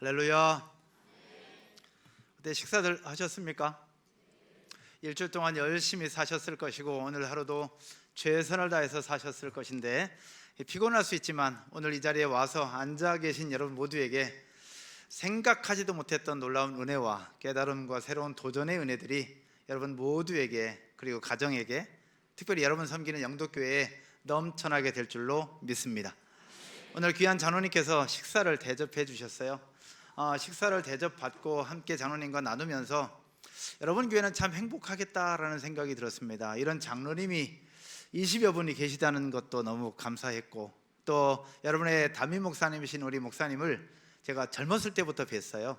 할렐루야. 그때 식사들 하셨습니까? 일주일 동안 열심히 사셨을 것이고 오늘 하루도 최선을 다해서 사셨을 것인데 피곤할 수 있지만 오늘 이 자리에 와서 앉아 계신 여러분 모두에게 생각하지도 못했던 놀라운 은혜와 깨달음과 새로운 도전의 은혜들이 여러분 모두에게 그리고 가정에게 특별히 여러분 섬기는 영도교회에 넘쳐나게 될 줄로 믿습니다. 오늘 귀한 장로님께서 식사를 대접해 주셨어요. 식사를 대접받고 함께 장로님과 나누면서 여러분 교회는 참 행복하겠다라는 생각이 들었습니다. 이런 장로님이 20여 분이 계시다는 것도 너무 감사했고, 또 여러분의 담임 목사님이신 우리 목사님을 제가 젊었을 때부터 뵀어요.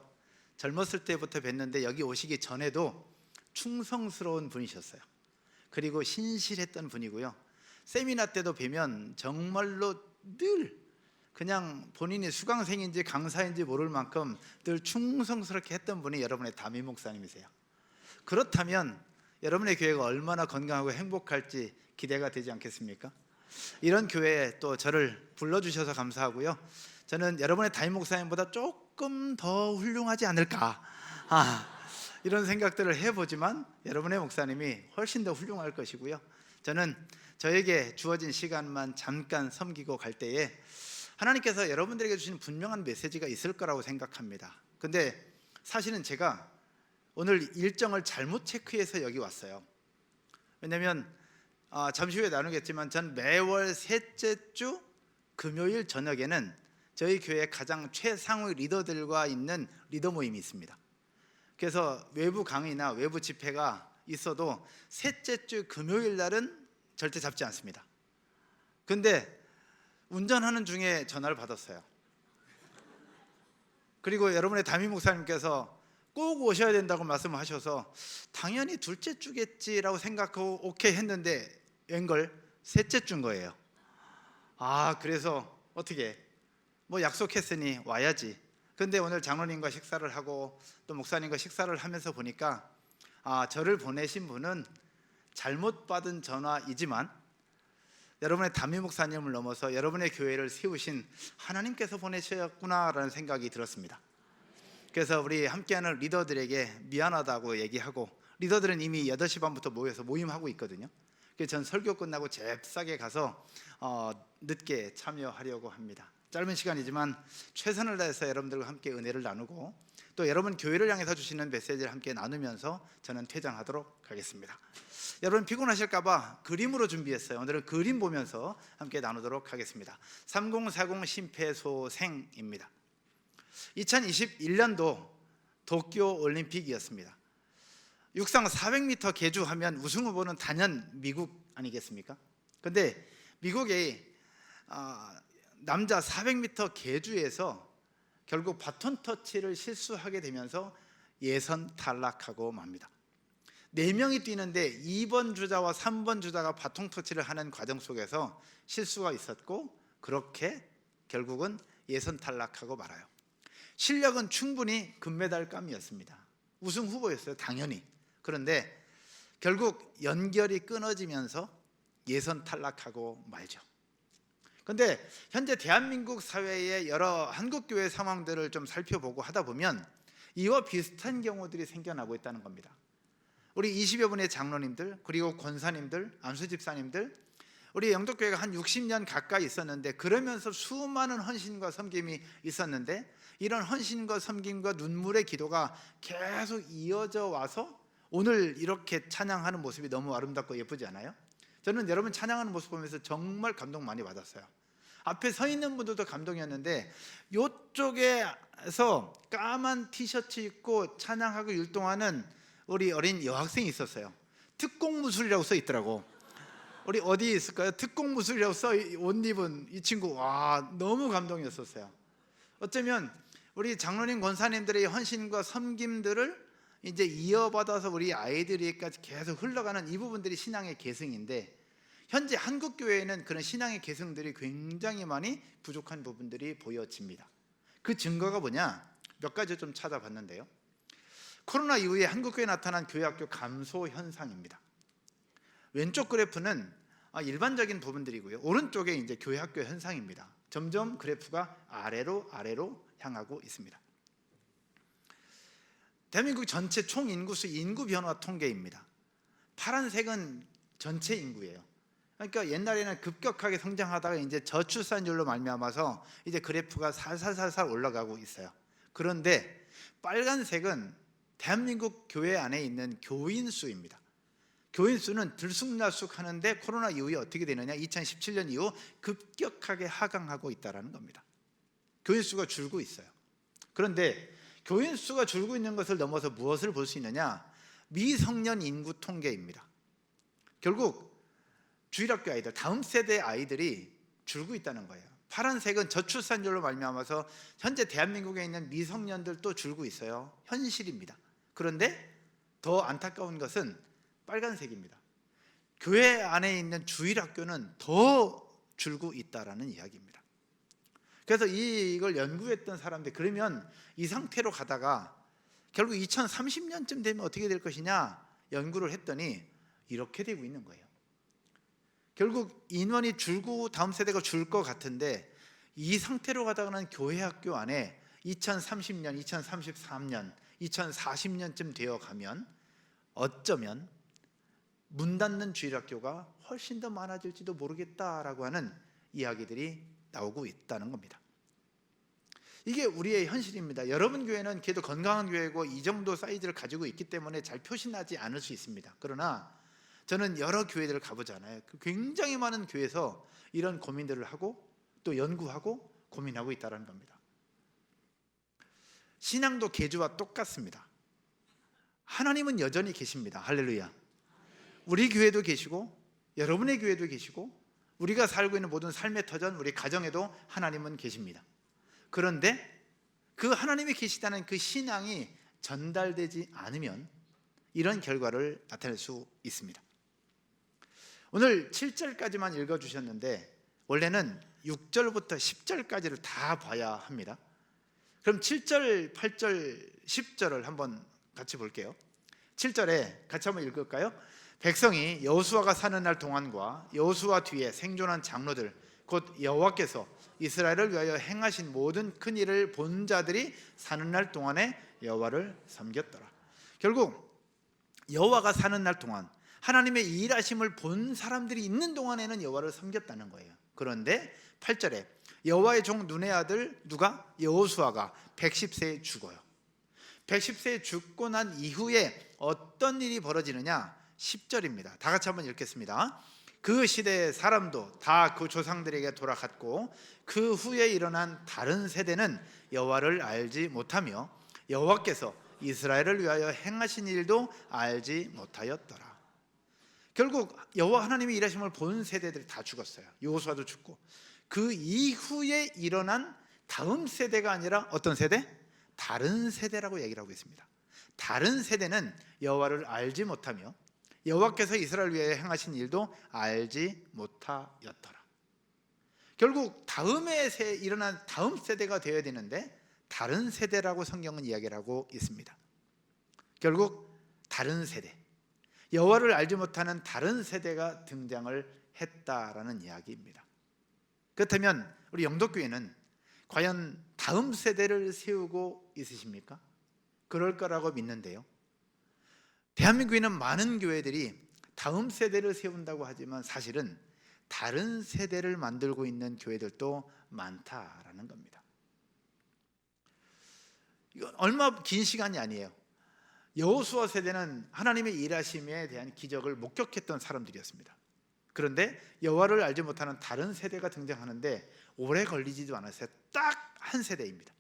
젊었을 때부터 뵀는데 여기 오시기 전에도 충성스러운 분이셨어요. 그리고 신실했던 분이고요. 세미나 때도 뵈면 정말로 늘 그냥 본인이 수강생인지 강사인지 모를 만큼 늘 충성스럽게 했던 분이 여러분의 담임 목사님이세요. 그렇다면 여러분의 교회가 얼마나 건강하고 행복할지 기대가 되지 않겠습니까? 이런 교회에 또 저를 불러주셔서 감사하고요. 저는 여러분의 담임 목사님보다 조금 더 훌륭하지 않을까 이런 생각들을 해보지만 여러분의 목사님이 훨씬 더 훌륭할 것이고요. 저는 저에게 주어진 시간만 잠깐 섬기고 갈 때에 하나님께서 여러분들에게 주신 분명한 메시지가 있을 거라고 생각합니다. 근데 사실은 제가 오늘 일정을 잘못 체크해서 여기 왔어요. 왜냐하면 잠시 후에 나누겠지만 전 매월 셋째 주 금요일 저녁에는 저희 교회 가장 최상위 리더들과 있는 리더 모임이 있습니다. 그래서 외부 강의나 외부 집회가 있어도 셋째 주 금요일 날은 절대 잡지 않습니다. 근데 운전하는 중에 전화를 받았어요. 그리고 여러분의 담임 목사님께서 꼭 오셔야 된다고 말씀하셔서 당연히 둘째 주겠지라고 생각하고 오케이 했는데 웬걸 셋째 주인 거예요. 그래서 어떻게 약속했으니 와야지. 근데 오늘 장로님과 식사를 하고 또 목사님과 식사를 하면서 보니까 저를 보내신 분은 잘못 받은 전화이지만 여러분의 담임 목사님을 넘어서 여러분의 교회를 세우신 하나님께서 보내셨구나라는 생각이 들었습니다. 그래서 우리 함께하는 리더들에게 미안하다고 얘기하고, 리더들은 이미 8시 반부터 모여서 모임하고 있거든요. 그래서 전 설교 끝나고 잽싸게 가서 늦게 참여하려고 합니다. 짧은 시간이지만 최선을 다해서 여러분들과 함께 은혜를 나누고 또 여러분 교회를 향해서 주시는 메시지를 함께 나누면서 저는 퇴장하도록 하겠습니다. 여러분 피곤하실까 봐 그림으로 준비했어요. 오늘은 그림 보면서 함께 나누도록 하겠습니다. 3040 심폐소생입니다. 2021년도 도쿄 올림픽이었습니다. 육상 400m 계주하면 우승 후보는 단연 미국 아니겠습니까? 근데 미국의 남자 400m 계주에서 결국 바톤 터치를 실수하게 되면서 예선 탈락하고 맙니다. 4명이 뛰는데 2번 주자와 3번 주자가 바통 터치를 하는 과정 속에서 실수가 있었고 그렇게 결국은 예선 탈락하고 말아요. 실력은 충분히 금메달감이었습니다. 우승 후보였어요, 당연히. 그런데 결국 연결이 끊어지면서 예선 탈락하고 말죠. 그런데 현재 대한민국 사회의 여러 한국교회 상황들을 좀 살펴보고 하다 보면 이와 비슷한 경우들이 생겨나고 있다는 겁니다. 우리 20여 분의 장로님들, 그리고 권사님들, 안수집사님들, 우리 영도교회가 한 60년 가까이 있었는데 그러면서 수많은 헌신과 섬김이 있었는데 이런 헌신과 섬김과 눈물의 기도가 계속 이어져 와서 오늘 이렇게 찬양하는 모습이 너무 아름답고 예쁘지 않아요? 저는 여러분 찬양하는 모습 보면서 정말 감동 많이 받았어요. 앞에 서 있는 분들도 감동이었는데 이쪽에서 까만 티셔츠 입고 찬양하고 율동하는 우리 어린 여학생이 있었어요. 특공무술이라고 써 있더라고. 우리 어디 있을까요? 특공무술이라고 써 옷 입은 이 친구, 너무 감동이었었어요. 어쩌면 우리 장로님 권사님들의 헌신과 섬김들을 이제 이어받아서 우리 아이들에게까지 계속 흘러가는 이 부분들이 신앙의 계승인데 현재 한국교회에는 그런 신앙의 계승들이 굉장히 많이 부족한 부분들이 보여집니다. 그 증거가 뭐냐? 몇 가지 좀 찾아봤는데요. 코로나 이후에 한국교회에 나타난 교회학교 감소 현상입니다. 왼쪽 그래프는 일반적인 부분들이고요. 오른쪽에 이제 교회학교 현상입니다. 점점 그래프가 아래로 향하고 있습니다. 대한민국 전체 총 인구수 인구 변화 통계입니다. 파란색은 전체 인구예요. 그러니까 옛날에는 급격하게 성장하다가 이제 저출산율로 말미암아서 이제 그래프가 살살살살 올라가고 있어요. 그런데 빨간색은 대한민국 교회 안에 있는 교인 수입니다. 교인 수는 들쑥날쑥 하는데 코로나 이후에 어떻게 되느냐, 2017년 이후 급격하게 하강하고 있다는 겁니다. 교인 수가 줄고 있어요. 그런데 교인 수가 줄고 있는 것을 넘어서 무엇을 볼 수 있느냐, 미성년 인구 통계입니다. 결국 주일학교 아이들, 다음 세대 아이들이 줄고 있다는 거예요. 파란색은 저출산율로 말미암아서 현재 대한민국에 있는 미성년들도 줄고 있어요. 현실입니다. 그런데 더 안타까운 것은 빨간색입니다. 교회 안에 있는 주일학교는 더 줄고 있다라는 이야기입니다. 그래서 이걸 연구했던 사람들, 그러면 이 상태로 가다가 결국 2030년쯤 되면 어떻게 될 것이냐 연구를 했더니 이렇게 되고 있는 거예요. 결국 인원이 줄고 다음 세대가 줄 것 같은데, 이 상태로 가다가는 교회 학교 안에 2030년, 2033년, 2040년쯤 되어 가면 어쩌면 문 닫는 주일학교가 훨씬 더 많아질지도 모르겠다라고 하는 이야기들이 나오고 있다는 겁니다. 이게 우리의 현실입니다. 여러분 교회는 그래도 건강한 교회고 이 정도 사이즈를 가지고 있기 때문에 잘 표시나지 않을 수 있습니다. 그러나 저는 여러 교회들을 가보잖아요. 굉장히 많은 교회에서 이런 고민들을 하고 또 연구하고 고민하고 있다는 겁니다. 신앙도 개주와 똑같습니다. 하나님은 여전히 계십니다. 할렐루야. 우리 교회도 계시고 여러분의 교회도 계시고 우리가 살고 있는 모든 삶의 터전, 우리 가정에도 하나님은 계십니다. 그런데 그 하나님이 계시다는 그 신앙이 전달되지 않으면 이런 결과를 나타낼 수 있습니다. 오늘 7절까지만 읽어주셨는데 원래는 6절부터 10절까지를 다 봐야 합니다. 그럼 7절, 8절, 10절을 한번 같이 볼게요. 7절에 같이 한번 읽을까요? 백성이 여호수아가 사는 날 동안과 여호수아 뒤에 생존한 장로들 곧 여호와께서 이스라엘을 위하여 행하신 모든 큰 일을 본 자들이 사는 날 동안에 여호와를 섬겼더라. 결국 여호와가 사는 날 동안 하나님의 일하심을 본 사람들이 있는 동안에는 여호와를 섬겼다는 거예요. 그런데 8절에 여호와의 종 눈의 아들 누가? 여호수아가 110세에 죽어요. 110세에 죽고 난 이후에 어떤 일이 벌어지느냐? 10절입니다. 다 같이 한번 읽겠습니다. 그 시대의 사람도 다 그 조상들에게 돌아갔고 그 후에 일어난 다른 세대는 여호와를 알지 못하며 여호와께서 이스라엘을 위하여 행하신 일도 알지 못하였더라. 결국 여호와 하나님의 일하심을 본 세대들이 다 죽었어요. 여호수아도 죽고 그 이후에 일어난 다음 세대가 아니라 어떤 세대? 다른 세대라고 얘기를 하고 있습니다. 다른 세대는 여호와를 알지 못하며 여호와께서 이스라엘 위하여 행하신 일도 알지 못하였더라. 결국 다음에 일어난 다음 세대가 되어야 되는데 다른 세대라고 성경은 이야기를 하고 있습니다. 결국 다른 세대, 여호와를 알지 못하는 다른 세대가 등장을 했다라는 이야기입니다. 그렇다면 우리 영덕교회는 과연 다음 세대를 세우고 있으십니까? 그럴 거라고 믿는데요. 대한민국에는 많은 교회들이 다음 세대를 세운다고 하지만 사실은 다른 세대를 만들고 있는 교회들도 많다라는 겁니다. 이거 얼마 긴 시간이 아니에요. 여호수아 세대는 하나님의 일하심에 대한 기적을 목격했던 사람들이었습니다. 그런데 여호와를 알지 못하는 다른 세대가 등장하는데 오래 걸리지도 않았어요. 딱 한 세대입니다.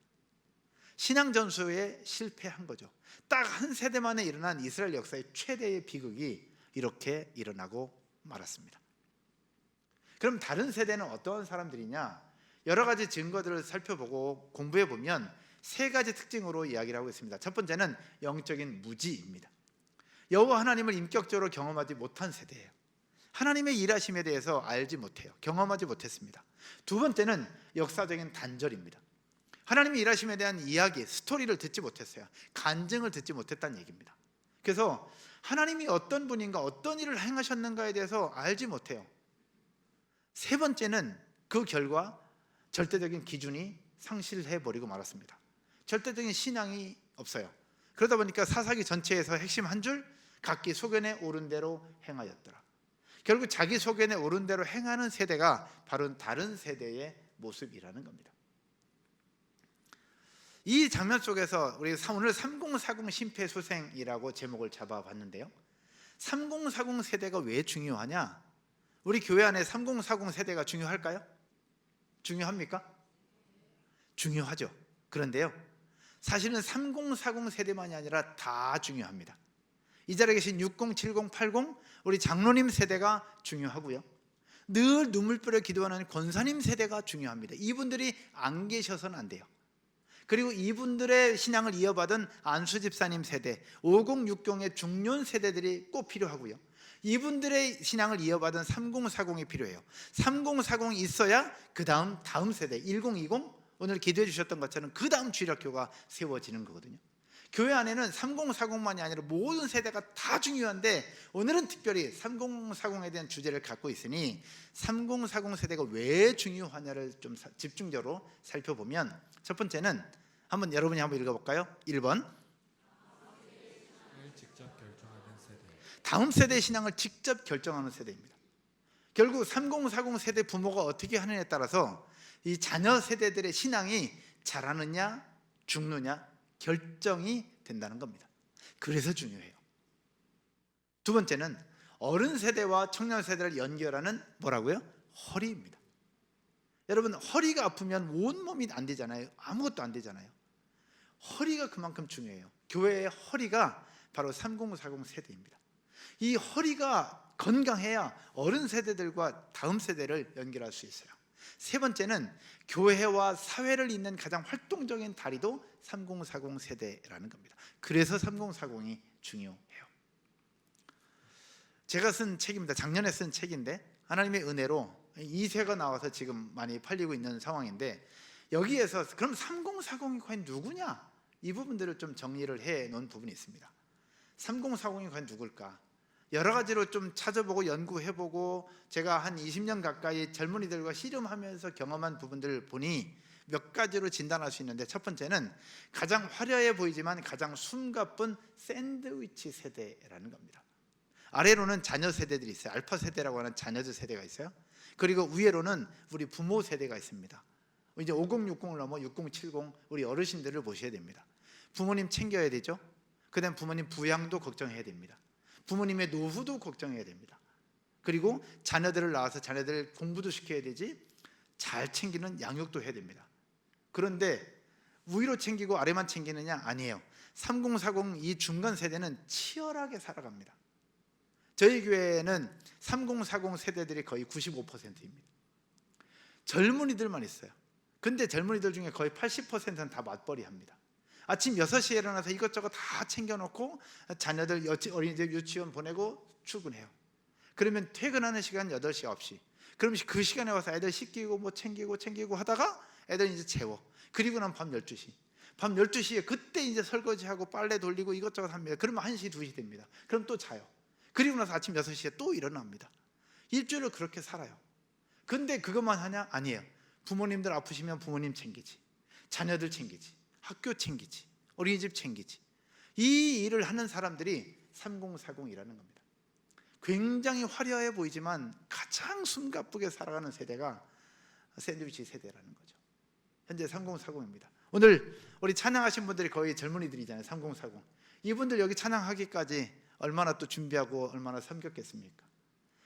신앙 전수에 실패한 거죠. 딱 한 세대 만에 일어난 이스라엘 역사의 최대의 비극이 이렇게 일어나고 말았습니다. 그럼 다른 세대는 어떠한 사람들이냐? 여러 가지 증거들을 살펴보고 공부해 보면 세 가지 특징으로 이야기를 하고 있습니다. 첫 번째는 영적인 무지입니다. 여호와 하나님을 인격적으로 경험하지 못한 세대예요. 하나님의 일하심에 대해서 알지 못해요. 경험하지 못했습니다. 두 번째는 역사적인 단절입니다. 하나님의 일하심에 대한 이야기, 스토리를 듣지 못했어요. 간증을 듣지 못했다는 얘기입니다. 그래서 하나님이 어떤 분인가, 어떤 일을 행하셨는가에 대해서 알지 못해요. 세 번째는 그 결과 절대적인 기준이 상실해버리고 말았습니다. 절대적인 신앙이 없어요. 그러다 보니까 사사기 전체에서 핵심 한 줄, 각기 소견에 오른 대로 행하였더라. 결국 자기 소견에 오른 대로 행하는 세대가 바로 다른 세대의 모습이라는 겁니다. 이 장면 속에서 우리 오늘 3040 심폐소생이라고 제목을 잡아봤는데요, 3040 세대가 왜 중요하냐? 우리 교회 안에 3040 세대가 중요할까요? 중요합니까? 중요하죠. 그런데요, 사실은 3040 세대만이 아니라 다 중요합니다. 이 자리에 계신 60, 70, 80 우리 장로님 세대가 중요하고요, 늘 눈물 뿌려 기도하는 권사님 세대가 중요합니다. 이분들이 안 계셔서는 안 돼요. 그리고 이분들의 신앙을 이어받은 안수 집사님 세대, 50, 60의 중년 세대들이 꼭 필요하고요, 이분들의 신앙을 이어받은 3040이 필요해요. 3040이 있어야 그 다음 세대 1020, 오늘 기도해 주셨던 것처럼 그 다음 주일학교가 세워지는 거거든요. 교회 안에는 3040만이 아니라 모든 세대가 다 중요한데, 오늘은 특별히 3040에 대한 주제를 갖고 있으니 3040 세대가 왜 중요하냐를 좀 집중적으로 살펴보면, 첫 번째는 여러분이 한번 읽어볼까요? 1번, 직접 결정하는 세대. 다음 세대의 신앙을 직접 결정하는 세대입니다. 결국 3040 세대 부모가 어떻게 하느냐에 따라서 이 자녀 세대들의 신앙이 자라느냐 죽느냐 결정이 된다는 겁니다. 그래서 중요해요. 두 번째는 어른 세대와 청년 세대를 연결하는 뭐라고요? 허리입니다. 여러분, 허리가 아프면 온 몸이 안 되잖아요. 아무것도 안 되잖아요. 허리가 그만큼 중요해요. 교회의 허리가 바로 3040 세대입니다. 이 허리가 건강해야 어른 세대들과 다음 세대를 연결할 수 있어요. 세 번째는 교회와 사회를 잇는 가장 활동적인 다리도 3040 세대라는 겁니다. 그래서 3040이 중요해요. 제가 쓴 책입니다. 작년에 쓴 책인데, 하나님의 은혜로 2세가 나와서 지금 많이 팔리고 있는 상황인데, 여기에서 그럼 3040이 과연 누구냐? 이 부분들을 좀 정리를 해 놓은 부분이 있습니다. 3040이 과연 누굴까? 여러 가지로 좀 찾아보고 연구해보고 제가 한 20년 가까이 젊은이들과 씨름하면서 경험한 부분들을 보니 몇 가지로 진단할 수 있는데, 첫 번째는 가장 화려해 보이지만 가장 숨가쁜 샌드위치 세대라는 겁니다. 아래로는 자녀 세대들이 있어요. 알파 세대라고 하는 자녀들 세대가 있어요. 그리고 위에로는 우리 부모 세대가 있습니다. 이제 5060을 넘어 6070 우리 어르신들을 모셔야 됩니다. 부모님 챙겨야 되죠. 그다음 부모님 부양도 걱정해야 됩니다. 부모님의 노후도 걱정해야 됩니다. 그리고 자녀들을 낳아서 자녀들 공부도 시켜야 되지, 잘 챙기는 양육도 해야 됩니다. 그런데 위로 챙기고 아래만 챙기느냐? 아니에요. 3040 이 중간 세대는 치열하게 살아갑니다. 저희 교회에는 3040 세대들이 거의 95%입니다. 젊은이들만 있어요. 근데 젊은이들 중에 거의 80%는 다 맞벌이 합니다. 아침 6시에 일어나서 이것저것 다 챙겨놓고 자녀들 어린이집 유치원 보내고 출근해요. 그러면 퇴근하는 시간 8시, 9시. 그럼 그 시간에 와서 애들 씻기고 뭐 챙기고 하다가 애들 이제 재워. 그리고 난 밤 12시. 밤 12시에 그때 이제 설거지하고 빨래 돌리고 이것저것 합니다. 그러면 1시, 2시 됩니다. 그럼 또 자요. 그리고 나서 아침 6시에 또 일어납니다. 일주일을 그렇게 살아요. 근데 그것만 하냐? 아니에요. 부모님들 아프시면 부모님 챙기지, 자녀들 챙기지, 학교 챙기지, 어린이집 챙기지. 이 일을 하는 사람들이 3040이라는 겁니다. 굉장히 화려해 보이지만 가장 숨가쁘게 살아가는 세대가 샌드위치 세대라는 거죠. 현재 3040입니다. 오늘 우리 찬양하신 분들이 거의 젊은이들이잖아요. 3040. 이분들 여기 찬양하기까지 얼마나 또 준비하고 얼마나 섬겼겠습니까?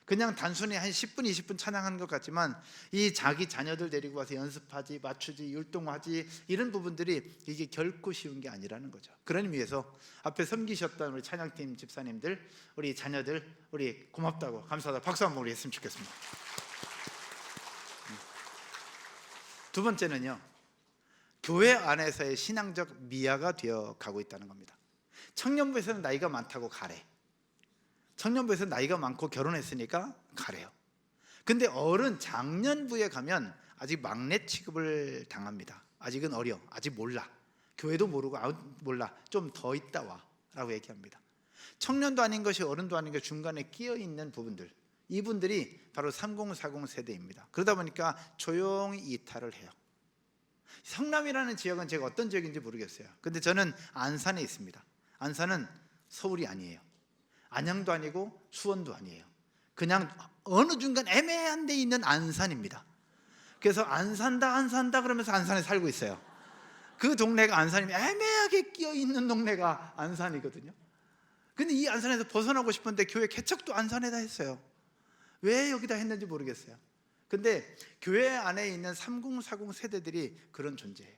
그냥 단순히 한 10분, 20분 찬양하는 것 같지만 이 자기 자녀들 데리고 와서 연습하지, 맞추지, 율동하지, 이런 부분들이 이게 결코 쉬운 게 아니라는 거죠. 그런 의미에서 앞에 섬기셨던 우리 찬양팀 집사님들, 우리 자녀들, 우리 고맙다고, 감사하다고 박수 한번 우리 했으면 좋겠습니다. 두 번째는요, 교회 안에서의 신앙적 미아가 되어 가고 있다는 겁니다. 청년부에서는 나이가 많다고 가래. 청년부에서 나이가 많고 결혼했으니까 가래요. 근데 어른 장년부에 가면 아직 막내 취급을 당합니다. 아직은 어려, 아직 몰라, 교회도 모르고 몰라, 좀 더 있다 와 라고 얘기합니다. 청년도 아닌 것이 어른도 아닌 것이 중간에 끼어있는 부분들, 이분들이 바로 3040 세대입니다. 그러다 보니까 조용히 이탈을 해요. 성남이라는 지역은 제가 어떤 지역인지 모르겠어요. 근데 저는 안산에 있습니다. 안산은 서울이 아니에요. 안양도 아니고 수원도 아니에요. 그냥 어느 중간 애매한 데 있는 안산입니다. 그래서 안 산다 그러면서 안산에 살고 있어요. 그 동네가 안산이 애매하게 끼어있는 동네가 안산이거든요. 근데 이 안산에서 벗어나고 싶은데 교회 개척도 안산에다 했어요. 왜 여기다 했는지 모르겠어요. 근데 교회 안에 있는 3040 세대들이 그런 존재예요.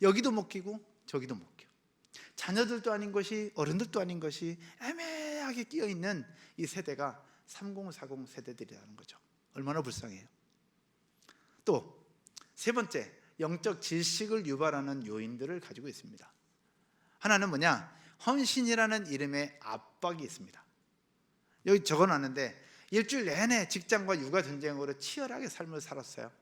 여기도 못 끼고 저기도 못 끼고, 자녀들도 아닌 것이 어른들도 아닌 것이 애매하게 끼어있는 이 세대가 3040 세대들이라는 거죠. 얼마나 불쌍해요. 또 세 번째, 영적 질식을 유발하는 요인들을 가지고 있습니다. 하나는 뭐냐? 헌신이라는 이름의 압박이 있습니다. 여기 적어놨는데 일주일 내내 직장과 육아 전쟁으로 치열하게 삶을 살았어요.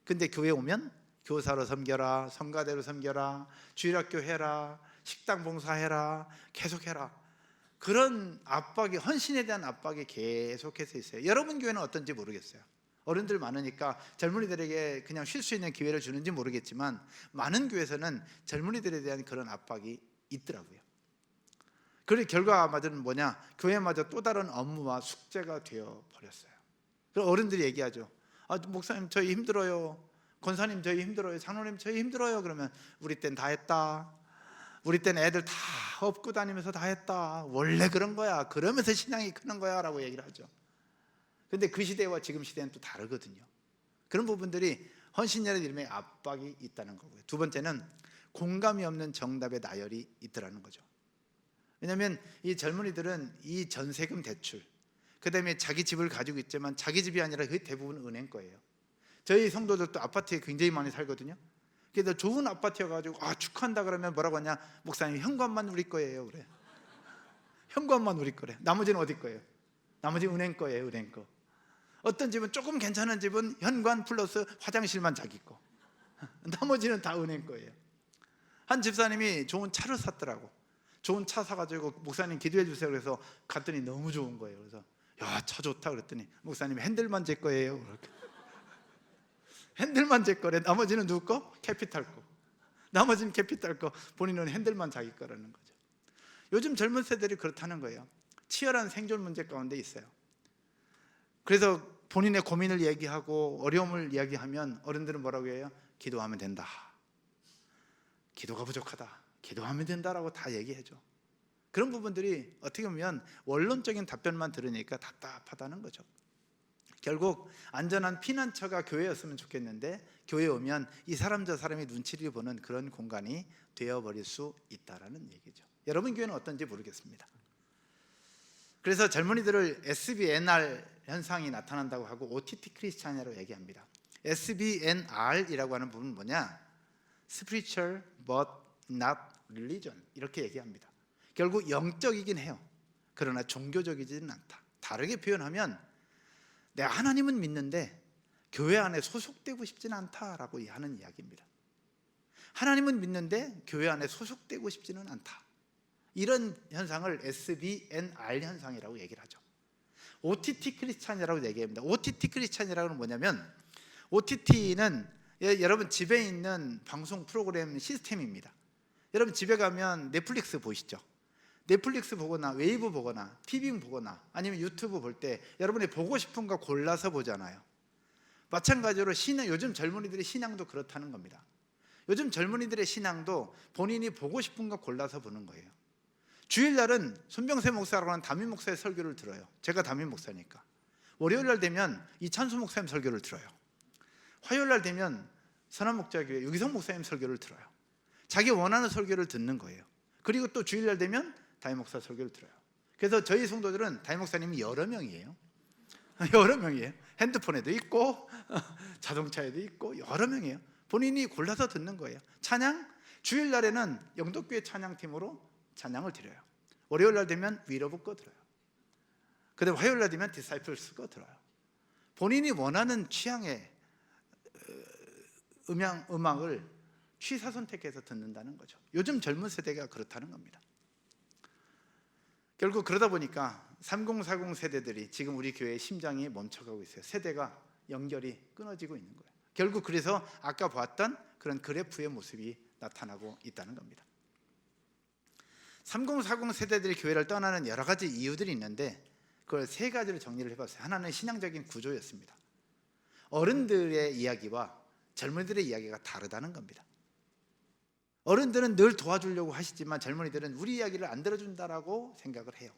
근데 교회 오면 교사로 섬겨라, 성가대로 섬겨라, 주일학교 해라, 식당 봉사해라, 계속해라. 그런 압박이, 헌신에 대한 압박이 계속해서 있어요. 여러분 교회는 어떤지 모르겠어요. 어른들 많으니까 젊은이들에게 그냥 쉴 수 있는 기회를 주는지 모르겠지만 많은 교회에서는 젊은이들에 대한 그런 압박이 있더라고요. 그리고 결과마저는 뭐냐? 교회마저 또 다른 업무와 숙제가 되어버렸어요. 그럼 어른들이 얘기하죠. 목사님 저희 힘들어요, 권사님 저희 힘들어요, 장로님 저희 힘들어요. 그러면 우리 땐 다 했다, 우리 땐 애들 다 업고 다니면서 다 했다, 원래 그런 거야, 그러면서 신앙이 크는 거야 라고 얘기를 하죠. 근데 그 시대와 지금 시대는 또 다르거든요. 그런 부분들이 헌신이라는 이름의 압박이 있다는 거고요. 두 번째는 공감이 없는 정답의 나열이 있더라는 거죠. 왜냐하면 이 젊은이들은 이 전세금 대출, 그 다음에 자기 집을 가지고 있지만 자기 집이 아니라 그 대부분 은행 거예요. 저희 성도들도 아파트에 굉장히 많이 살거든요. 그래서 좋은 아파트여가지고 축하한다 그러면 뭐라고 하냐? 목사님 현관만 우리 거예요 그래. 현관만 우리 거래. 나머지는 어디 거예요? 나머지 은행 거예요, 은행 거. 어떤 집은 조금 괜찮은 집은 현관 플러스 화장실만 자기 거, 나머지는 다 은행 거예요. 한 집사님이 좋은 차를 샀더라고. 좋은 차 사가지고 목사님 기도해 주세요 그래서 갔더니 너무 좋은 거예요. 그래서 야, 차 좋다 그랬더니 목사님 핸들만 제 거예요. 핸들만 제 거래. 나머지는 누구 거? 캐피탈 거. 나머지는 캐피탈 거, 본인은 핸들만 자기 거라는 거죠. 요즘 젊은 세대들이 그렇다는 거예요. 치열한 생존 문제 가운데 있어요. 그래서 본인의 고민을 얘기하고 어려움을 이야기하면 어른들은 뭐라고 해요? 기도하면 된다, 기도가 부족하다, 기도하면 된다라고 다 얘기해줘. 그런 부분들이 어떻게 보면 원론적인 답변만 들으니까 답답하다는 거죠. 결국 안전한 피난처가 교회였으면 좋겠는데 교회에 오면 이 사람 저 사람이 눈치를 보는 그런 공간이 되어버릴 수 있다는 얘기죠. 여러분 교회는 어떤지 모르겠습니다. 그래서 젊은이들을 SBNR 현상이 나타난다고 하고 OTT 크리스찬이라고 얘기합니다. SBNR이라고 하는 부분은 뭐냐? Spiritual but not religion, 이렇게 얘기합니다. 결국 영적이긴 해요. 그러나 종교적이지는 않다. 다르게 표현하면 내가 하나님은 믿는데 교회 안에 소속되고 싶지는 않다라고 하는 이야기입니다. 하나님은 믿는데 교회 안에 소속되고 싶지는 않다. 이런 현상을 SBNR 현상이라고 얘기를 하죠. OTT 크리스찬이라고 얘기합니다. OTT 크리스찬이라는 뭐냐면 OTT는 여러분 집에 있는 방송 프로그램 시스템입니다. 여러분 집에 가면 넷플릭스 보시죠. 넷플릭스 보거나 웨이브 보거나 티빙 보거나 아니면 유튜브 볼 때 여러분이 보고 싶은 거 골라서 보잖아요. 마찬가지로 요즘 젊은이들의 신앙도 그렇다는 겁니다. 요즘 젊은이들의 신앙도 본인이 보고 싶은 거 골라서 보는 거예요. 주일날은 손병세 목사라고 하는 담임 목사의 설교를 들어요. 제가 담임 목사니까. 월요일날 되면 이찬수 목사님 설교를 들어요. 화요일날 되면 선한목자교회 유기성 목사님 설교를 들어요. 자기 원하는 설교를 듣는 거예요. 그리고 또 주일날 되면 담임 목사 설교를 들어요. 그래서 저희 성도들은 담임 목사님이 여러 명이에요. 여러 명이에요. 핸드폰에도 있고 자동차에도 있고 여러 명이에요. 본인이 골라서 듣는 거예요. 찬양, 주일날에는 영덕교회 찬양팀으로 찬양을 드려요. 월요일날 되면 위로브 거 들어요. 그 다음에 화요일날 되면 디사이플스 거 들어요. 본인이 원하는 취향의 음악을 취사 선택해서 듣는다는 거죠. 요즘 젊은 세대가 그렇다는 겁니다. 결국 그러다 보니까 3040 세대들이 지금 우리 교회의 심장이 멈춰가고 있어요. 세대가 연결이 끊어지고 있는 거예요. 결국 그래서 아까 보았던 그런 그래프의 모습이 나타나고 있다는 겁니다. 3040 세대들이 교회를 떠나는 여러 가지 이유들이 있는데 그걸 세 가지로 정리를 해봤어요. 하나는 신앙적인 구조였습니다. 어른들의 이야기와 젊은이들의 이야기가 다르다는 겁니다. 어른들은 늘 도와주려고 하시지만 젊은이들은 우리 이야기를 안 들어준다라고 생각을 해요.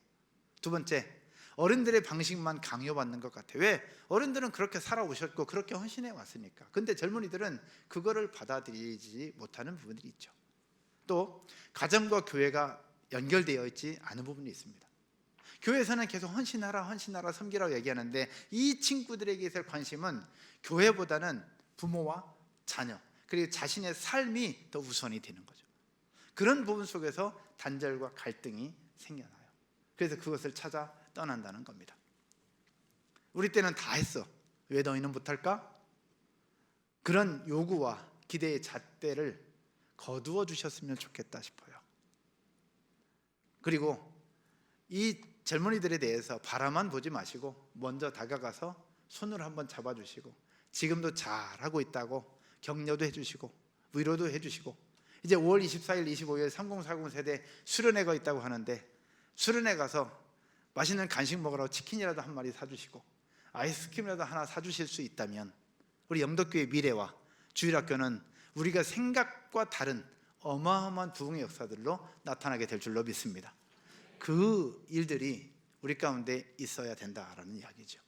두 번째, 어른들의 방식만 강요받는 것 같아요. 왜? 어른들은 그렇게 살아오셨고 그렇게 헌신해 왔으니까. 근데 젊은이들은 그거를 받아들이지 못하는 부분들이 있죠. 또 가정과 교회가 연결되어 있지 않은 부분이 있습니다. 교회에서는 계속 헌신하라 섬기라고 얘기하는데 이 친구들에게 있을 관심은 교회보다는 부모와 자녀 그리고 자신의 삶이 더 우선이 되는 거죠. 그런 부분 속에서 단절과 갈등이 생겨나요. 그래서 그것을 찾아 떠난다는 겁니다. 우리 때는 다 했어. 왜 너희는 못할까? 그런 요구와 기대의 잣대를 거두어 주셨으면 좋겠다 싶어요. 그리고 이 젊은이들에 대해서 바라만 보지 마시고 먼저 다가가서 손을 한번 잡아주시고 지금도 잘하고 있다고 격려도 해주시고 위로도 해주시고 이제 5월 24일, 25일 3040 세대 수련회가 있다고 하는데 수련회 가서 맛있는 간식 먹으라고 치킨이라도 한 마리 사주시고 아이스크림이라도 하나 사주실 수 있다면 우리 영덕교회 미래와 주일학교는 우리가 생각과 다른 어마어마한 부흥의 역사들로 나타나게 될 줄로 믿습니다. 그 일들이 우리 가운데 있어야 된다라는 이야기죠.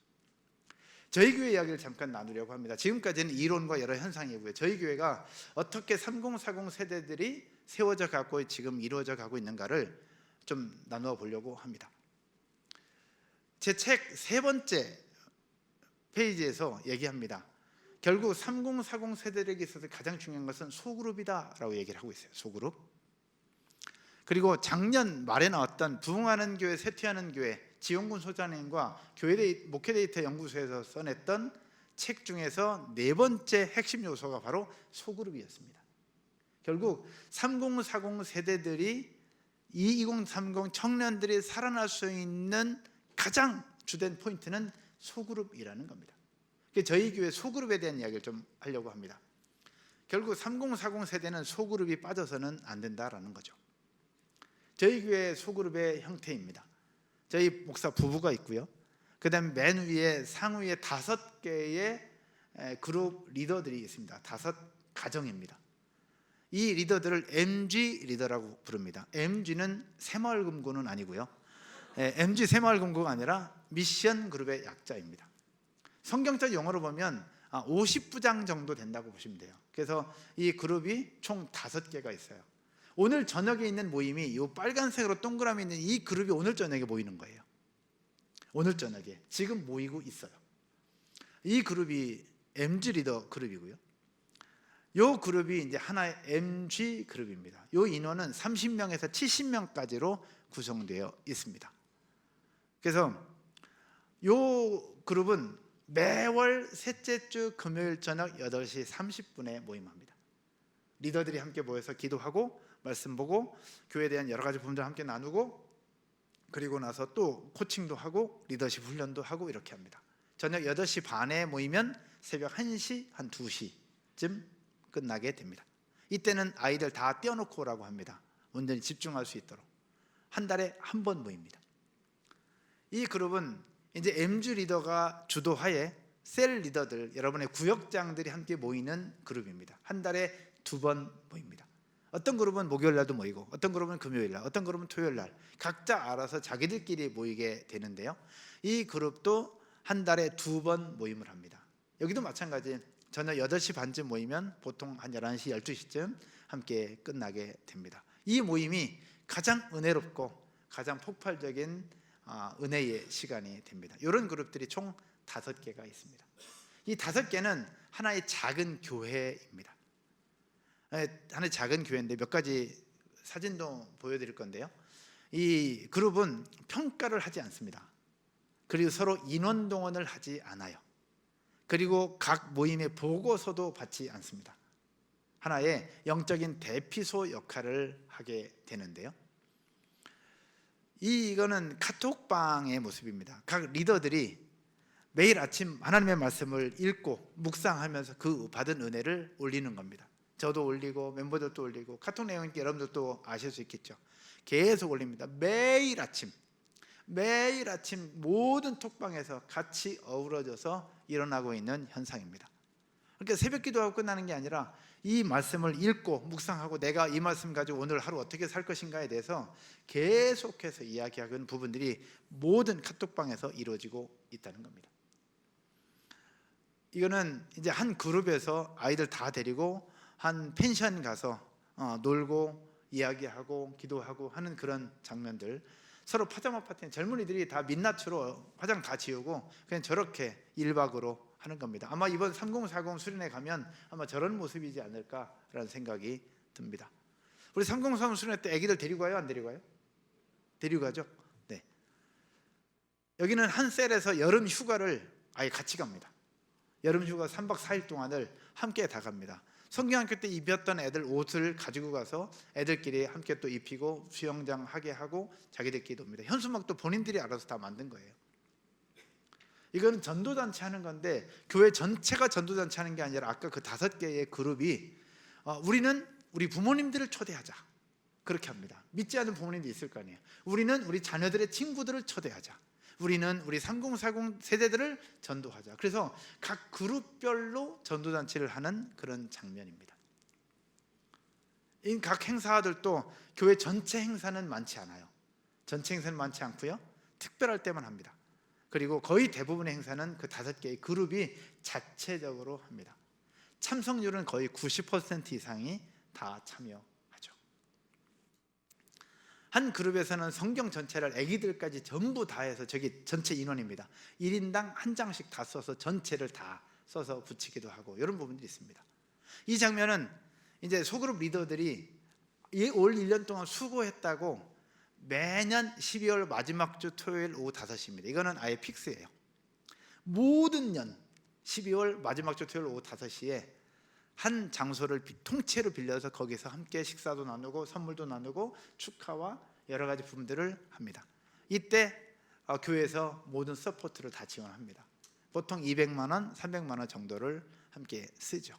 저희 교회 이야기를 잠깐 나누려고 합니다. 지금까지는 이론과 여러 현상이고요. 저희 교회가 어떻게 3040 세대들이 세워져 가고 지금 이루어져 가고 있는가를 좀 나누어 보려고 합니다. 제 책 세 번째 페이지에서 얘기합니다. 결국 3040 세대들에게 있어서 가장 중요한 것은 소그룹이다라고 얘기를 하고 있어요. 소그룹. 그리고 작년 말에 나왔던 부흥하는 교회, 쇠퇴하는 교회 지용군 소장님과 목회 데이터 연구소에서 써냈던 책 중에서 네 번째 핵심 요소가 바로 소그룹이었습니다. 결국 3040 세대들이 2030 청년들이 살아날 수 있는 가장 주된 포인트는 소그룹이라는 겁니다. 저희 교회 소그룹에 대한 이야기를 좀 하려고 합니다. 결국 3040 세대는 소그룹이 빠져서는 안 된다라는 거죠. 저희 교회 소그룹의 형태입니다. 저희 목사 부부가 있고요. 그 다음에 맨 위에 상위에 5개의 그룹 리더들이 있습니다. 5 가정입니다. 이 리더들을 MG 리더라고 부릅니다. MG는 새마을금고는 아니고요. MG 새마을금고가 아니라 미션 그룹의 약자입니다. 성경적 용어로 보면 50부장 정도 된다고 보시면 돼요. 그래서 이 그룹이 총 5개가 있어요. 오늘 저녁에 있는 모임이 이 빨간색으로 동그라미 있는 이 그룹이 오늘 저녁에 모이는 거예요. 오늘 저녁에 지금 모이고 있어요. 이 그룹이 MG 리더 그룹이고요. 이 그룹이 이제 하나의 MG 그룹입니다. 이 인원은 30명에서 70명까지로 구성되어 있습니다. 그래서 이 그룹은 매월 셋째 주 금요일 저녁 8시 30분에 모임합니다. 리더들이 함께 모여서 기도하고 말씀 보고 교회에 대한 여러 가지 부분들 함께 나누고 그리고 나서 또 코칭도 하고 리더십 훈련도 하고 이렇게 합니다. 저녁 8시 반에 모이면 새벽 1시, 한 2시쯤 끝나게 됩니다. 이때는 아이들 다 떼어놓고 오라고 합니다. 온전히 집중할 수 있도록. 한 달에 한 번 모입니다. 이 그룹은 이제 MG 리더가 주도하에 셀 리더들, 여러분의 구역장들이 함께 모이는 그룹입니다. 한 달에 2번 모입니다. 어떤 그룹은 목요일 날도 모이고 어떤 그룹은 금요일 날, 어떤 그룹은 토요일 날 각자 알아서 자기들끼리 모이게 되는데요. 이 그룹도 한 달에 2번 모임을 합니다. 여기도 마찬가지 저녁 8시 반쯤 모이면 보통 한 11시, 12시쯤 함께 끝나게 됩니다. 이 모임이 가장 은혜롭고 가장 폭발적인 은혜의 시간이 됩니다. 이런 그룹들이 총 5개가 있습니다. 이 5개는 하나의 작은 교회입니다. 하나의 작은 교회인데 몇 가지 사진도 보여드릴 건데요. 이 그룹은 평가를 하지 않습니다. 그리고 서로 인원동원을 하지 않아요. 그리고 각 모임의 보고서도 받지 않습니다. 하나의 영적인 대피소 역할을 하게 되는데요. 이거는 카톡방의 모습입니다. 각 리더들이 매일 아침 하나님의 말씀을 읽고 묵상하면서 그 받은 은혜를 올리는 겁니다. 저도 올리고 멤버들도 올리고 카톡 내용 여러분들도 아실 수 있겠죠. 계속 올립니다. 매일 아침 모든 톡방에서 같이 어우러져서 일어나고 있는 현상입니다. 그러니까 새벽 기도하고 끝나는 게 아니라 이 말씀을 읽고 묵상하고 내가 이 말씀 가지고 오늘 하루 어떻게 살 것인가에 대해서 계속해서 이야기하는 부분들이 모든 카톡방에서 이루어지고 있다는 겁니다. 이거는 이제 한 그룹에서 아이들 다 데리고 한 펜션 가서 놀고 이야기하고 기도하고 하는 그런 장면들, 서로 파자마 파티, 젊은이들이 다 민낯으로 화장 다 지우고 그냥 저렇게 1박으로 하는 겁니다. 아마 이번 3040 수련회 가면 아마 저런 모습이지 않을까라는 생각이 듭니다. 우리 3040 수련회 때 애기들 데리고 가요? 안 데리고 가요? 데리고 가죠? 네. 여기는 한 셀에서 여름 휴가를 아예 같이 갑니다. 여름 휴가 3박 4일 동안을 함께 다 갑니다. 성경학교 때 입었던 애들 옷을 가지고 가서 애들끼리 함께 또 입히고 수영장 하게 하고 자기들끼리 놉니다. 현수막도 본인들이 알아서 다 만든 거예요. 이거는 전도잔치 하는 건데 교회 전체가 전도잔치 하는 게 아니라 아까 그 5개의 그룹이 우리는 우리 부모님들을 초대하자 그렇게 합니다. 믿지 않는 부모님도 있을 거 아니에요. 우리는 우리 자녀들의 친구들을 초대하자. 우리는 우리 3040 세대들을 전도하자. 그래서 각 그룹별로 전도잔치를 하는 그런 장면입니다. 이 각 행사들도 교회 전체 행사는 많지 않아요. 전체 행사는 많지 않고요, 특별할 때만 합니다. 그리고 거의 대부분의 행사는 그 5개의 그룹이 자체적으로 합니다. 참석률은 거의 90% 이상이 다 참여하죠. 한 그룹에서는 성경 전체를 아기들까지 전부 다 해서, 저기 전체 인원입니다, 1인당 한 장씩 다 써서 전체를 다 써서 붙이기도 하고 이런 부분들이 있습니다. 이 장면은 이제 소그룹 리더들이 올 1년 동안 수고했다고 매년 12월 마지막 주 토요일 오후 5시입니다. 이거는 아예 픽스예요. 모든 년 12월 마지막 주 토요일 오후 5시에 한 장소를 통째로 빌려서 거기서 함께 식사도 나누고 선물도 나누고 축하와 여러 가지 부분들을 합니다. 이때 교회에서 모든 서포트를 다 지원합니다. 보통 200만 원, 300만 원 정도를 함께 쓰죠.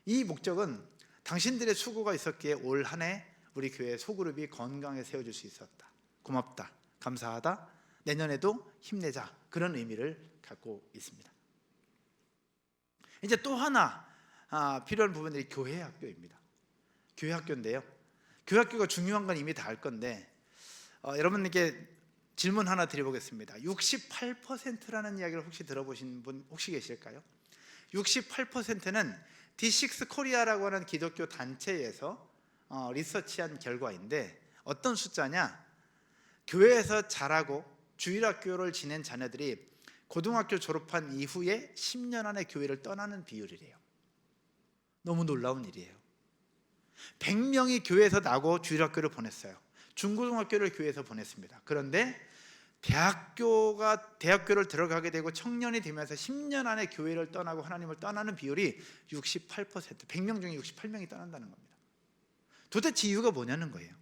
이 목적은 당신들의 수고가 있었기에 올 한 해 우리 교회 소그룹이 건강하게 세워질 수 있었다, 고맙다, 감사하다, 내년에도 힘내자, 그런 의미를 갖고 있습니다. 이제 또 하나 필요한 부분들이 교회 학교입니다. 교회 학교인데요, 교회 학교가 중요한 건 이미 다 알 건데 여러분에게 질문 하나 드려보겠습니다. 68%라는 이야기를 혹시 들어보신 분 혹시 계실까요? 68%는 D6 코리아라고 하는 기독교 단체에서 리서치한 결과인데, 어떤 숫자냐, 교회에서 자라고 주일학교를 지낸 자녀들이 고등학교 졸업한 이후에 10년 안에 교회를 떠나는 비율이래요. 너무 놀라운 일이에요. 100명이 교회에서 나고 주일학교를 보냈어요. 중고등학교를 교회에서 보냈습니다. 그런데 대학교를 들어가게 되고 청년이 되면서 10년 안에 교회를 떠나고 하나님을 떠나는 비율이 68%, 100명 중에 68명이 떠난다는 겁니다. 도대체 이유가 뭐냐는 거예요.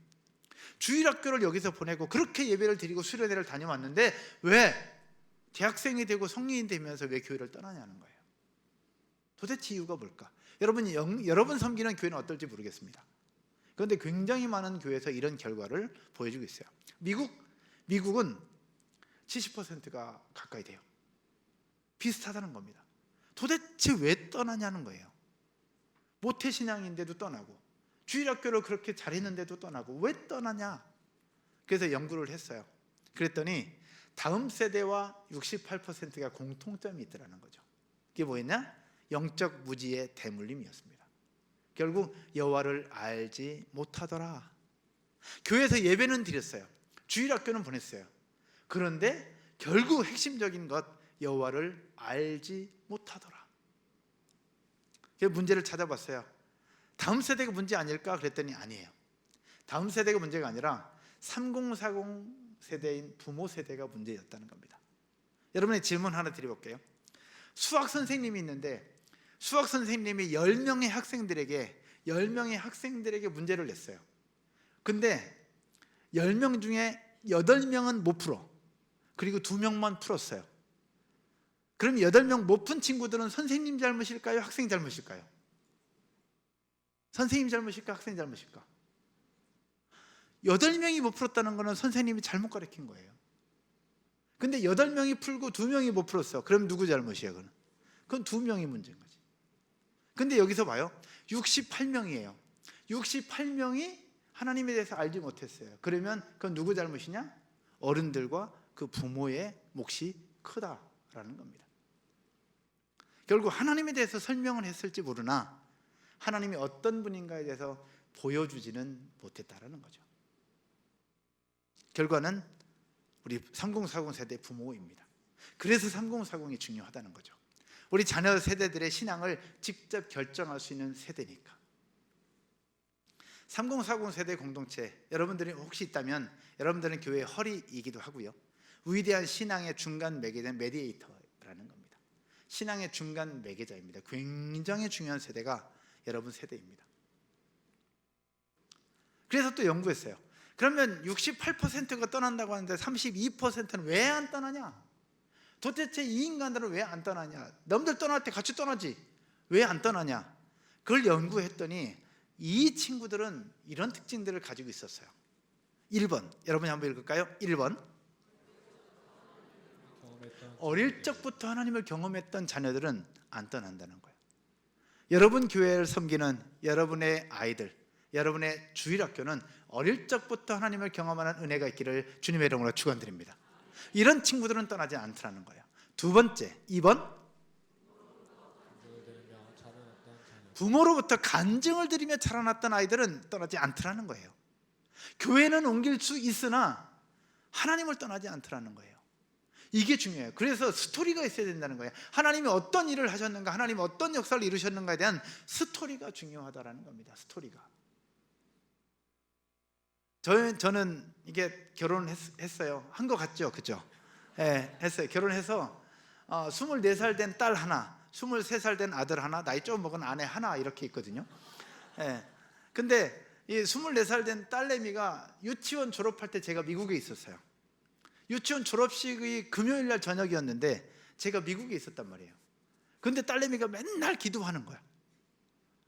주일학교를 여기서 보내고 그렇게 예배를 드리고 수련회를 다녀왔는데 왜 대학생이 되고 성인이 되면서 왜 교회를 떠나냐는 거예요. 도대체 이유가 뭘까? 여러분 섬기는 교회는 어떨지 모르겠습니다. 그런데 굉장히 많은 교회에서 이런 결과를 보여주고 있어요. 미국은 70%가 가까이 돼요. 비슷하다는 겁니다. 도대체 왜 떠나냐는 거예요. 모태신앙인데도 떠나고 주일학교를 그렇게 잘했는데도 떠나고 왜 떠나냐? 그래서 연구를 했어요. 그랬더니 다음 세대와 68%가 공통점이 있더라는 거죠. 그게 뭐였냐? 영적 무지의 대물림이었습니다. 결국 여호와를 알지 못하더라. 교회에서 예배는 드렸어요. 주일학교는 보냈어요. 그런데 결국 핵심적인 것, 여호와를 알지 못하더라. 그래서 문제를 찾아봤어요. 다음 세대가 문제 아닐까? 그랬더니 아니에요. 다음 세대가 문제가 아니라 3040 세대인 부모 세대가 문제였다는 겁니다. 여러분의 질문 하나 드려볼게요. 수학 선생님이 있는데 수학 선생님이 10명의 학생들에게 문제를 냈어요. 근데 10명 중에 8명은 못 풀어. 그리고 2명만 풀었어요. 그럼 8명 못 푼 친구들은 선생님 잘못일까요? 학생 잘못일까요? 선생님이 잘못일까? 학생이 잘못일까? 8명이 못 풀었다는 것은 선생님이 잘못 가르친 거예요. 근데 8명이 풀고 2명이 못 풀었어. 그럼 누구 잘못이에요? 그건 2명이 문제인 거지. 근데 여기서 봐요. 68명이에요. 68명이 하나님에 대해서 알지 못했어요. 그러면 그건 누구 잘못이냐? 어른들과 그 부모의 몫이 크다라는 겁니다. 결국 하나님에 대해서 설명을 했을지 모르나 하나님이 어떤 분인가에 대해서 보여주지는 못했다라는 거죠. 결과는 우리 3040 세대 부모입니다. 그래서 3040이 중요하다는 거죠. 우리 자녀 세대들의 신앙을 직접 결정할 수 있는 세대니까. 3040 세대 공동체, 여러분들이 혹시 있다면 여러분들은 교회의 허리이기도 하고요, 위대한 신앙의 중간 매개자인 메디에이터라는 겁니다. 신앙의 중간 매개자입니다. 굉장히 중요한 세대가 여러분 세대입니다. 그래서 또 연구했어요. 그러면 68%가 떠난다고 하는데 32%는 왜 안 떠나냐? 도대체 이 인간들은 왜 안 떠나냐? 남들 떠날 때 같이 떠나지 왜 안 떠나냐? 그걸 연구했더니 이 친구들은 이런 특징들을 가지고 있었어요. 1번, 여러분이 한번 읽을까요? 1번, 어릴 적부터 하나님을 경험했던 자녀들은 안 떠난다는 거예요. 여러분 교회를 섬기는 여러분의 아이들, 여러분의 주일학교는 어릴 적부터 하나님을 경험하는 은혜가 있기를 주님의 이름으로 축원드립니다. 이런 친구들은 떠나지 않더라는 거예요. 두 번째, 2번, 부모로부터 간증을 들으며 자라났던 아이들은 떠나지 않더라는 거예요. 교회는 옮길 수 있으나 하나님을 떠나지 않더라는 거예요. 이게 중요해요. 그래서 스토리가 있어야 된다는 거예요. 하나님이 어떤 일을 하셨는가, 하나님이 어떤 역사를 이루셨는가에 대한 스토리가 중요하다는 겁니다. 스토리가. 저는 이게 결혼했어요. 한 거 같죠? 그죠? 네, 했어요. 결혼해서 24살 된 딸 하나, 23살 된 아들 하나, 나이 좀 먹은 아내 하나 이렇게 있거든요. 네. 근데 이 24살 된 딸내미가 유치원 졸업할 때 제가 미국에 있었어요. 유치원 졸업식이 금요일 날 저녁이었는데 제가 미국에 있었단 말이에요. 근데 딸내미가 맨날 기도하는 거야.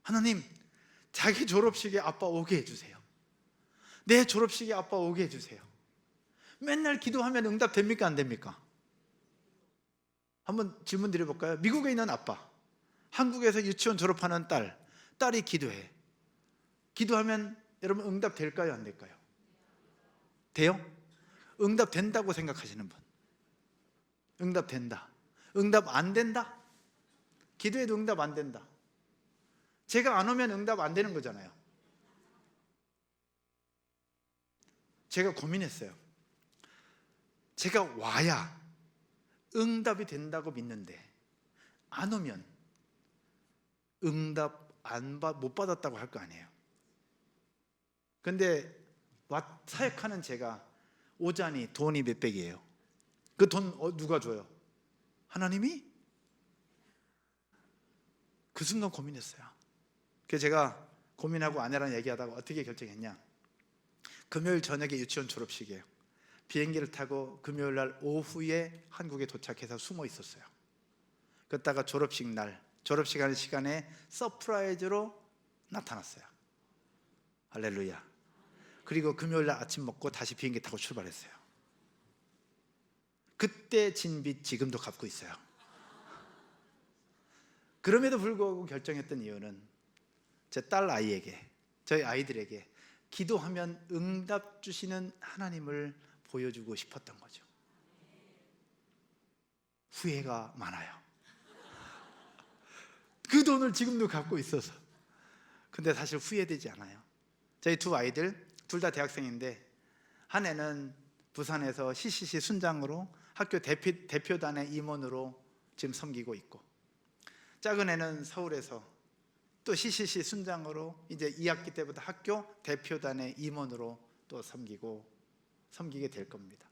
하나님, 자기 졸업식에 아빠 오게 해주세요. 내 졸업식에 아빠 오게 해주세요. 맨날 기도하면 응답 됩니까? 안 됩니까? 한번 질문 드려볼까요? 미국에 있는 아빠, 한국에서 유치원 졸업하는 딸이 기도해. 기도하면 여러분 응답 될까요? 안 될까요? 돼요? 응답 된다고 생각하시는 분? 응답 된다. 응답 안 된다? 기도해도 응답 안 된다. 제가 안 오면 응답 안 되는 거잖아요. 제가 고민했어요. 제가 와야 응답이 된다고 믿는데 안 오면 응답 못 받았다고 할 거 아니에요. 근데 사역하는 제가 오자니 돈이 몇백이에요. 그 돈 누가 줘요? 하나님이? 그 순간 고민했어요. 그래서 제가 고민하고 아내랑 얘기하다가 어떻게 결정했냐, 금요일 저녁에 유치원 졸업식이에요. 비행기를 타고 금요일 날 오후에 한국에 도착해서 숨어 있었어요. 그러다가 졸업식 하는 시간에 서프라이즈로 나타났어요. 할렐루야. 그리고 금요일 날 아침 먹고 다시 비행기 타고 출발했어요. 그때 진 빚 지금도 갚고 있어요. 그럼에도 불구하고 결정했던 이유는 제 딸 아이에게, 저희 아이들에게 기도하면 응답 주시는 하나님을 보여주고 싶었던 거죠. 후회가 많아요. 그 돈을 지금도 갖고 있어서. 근데 사실 후회되지 않아요. 저희 두 아이들 둘 다 대학생인데 한 애는 부산에서 CCC 순장으로 학교 대표단의 임원으로 지금 섬기고 있고, 작은 애는 서울에서 또 CCC 순장으로 이제 2학기 때부터 학교 대표단의 임원으로 또 섬기게 될 겁니다.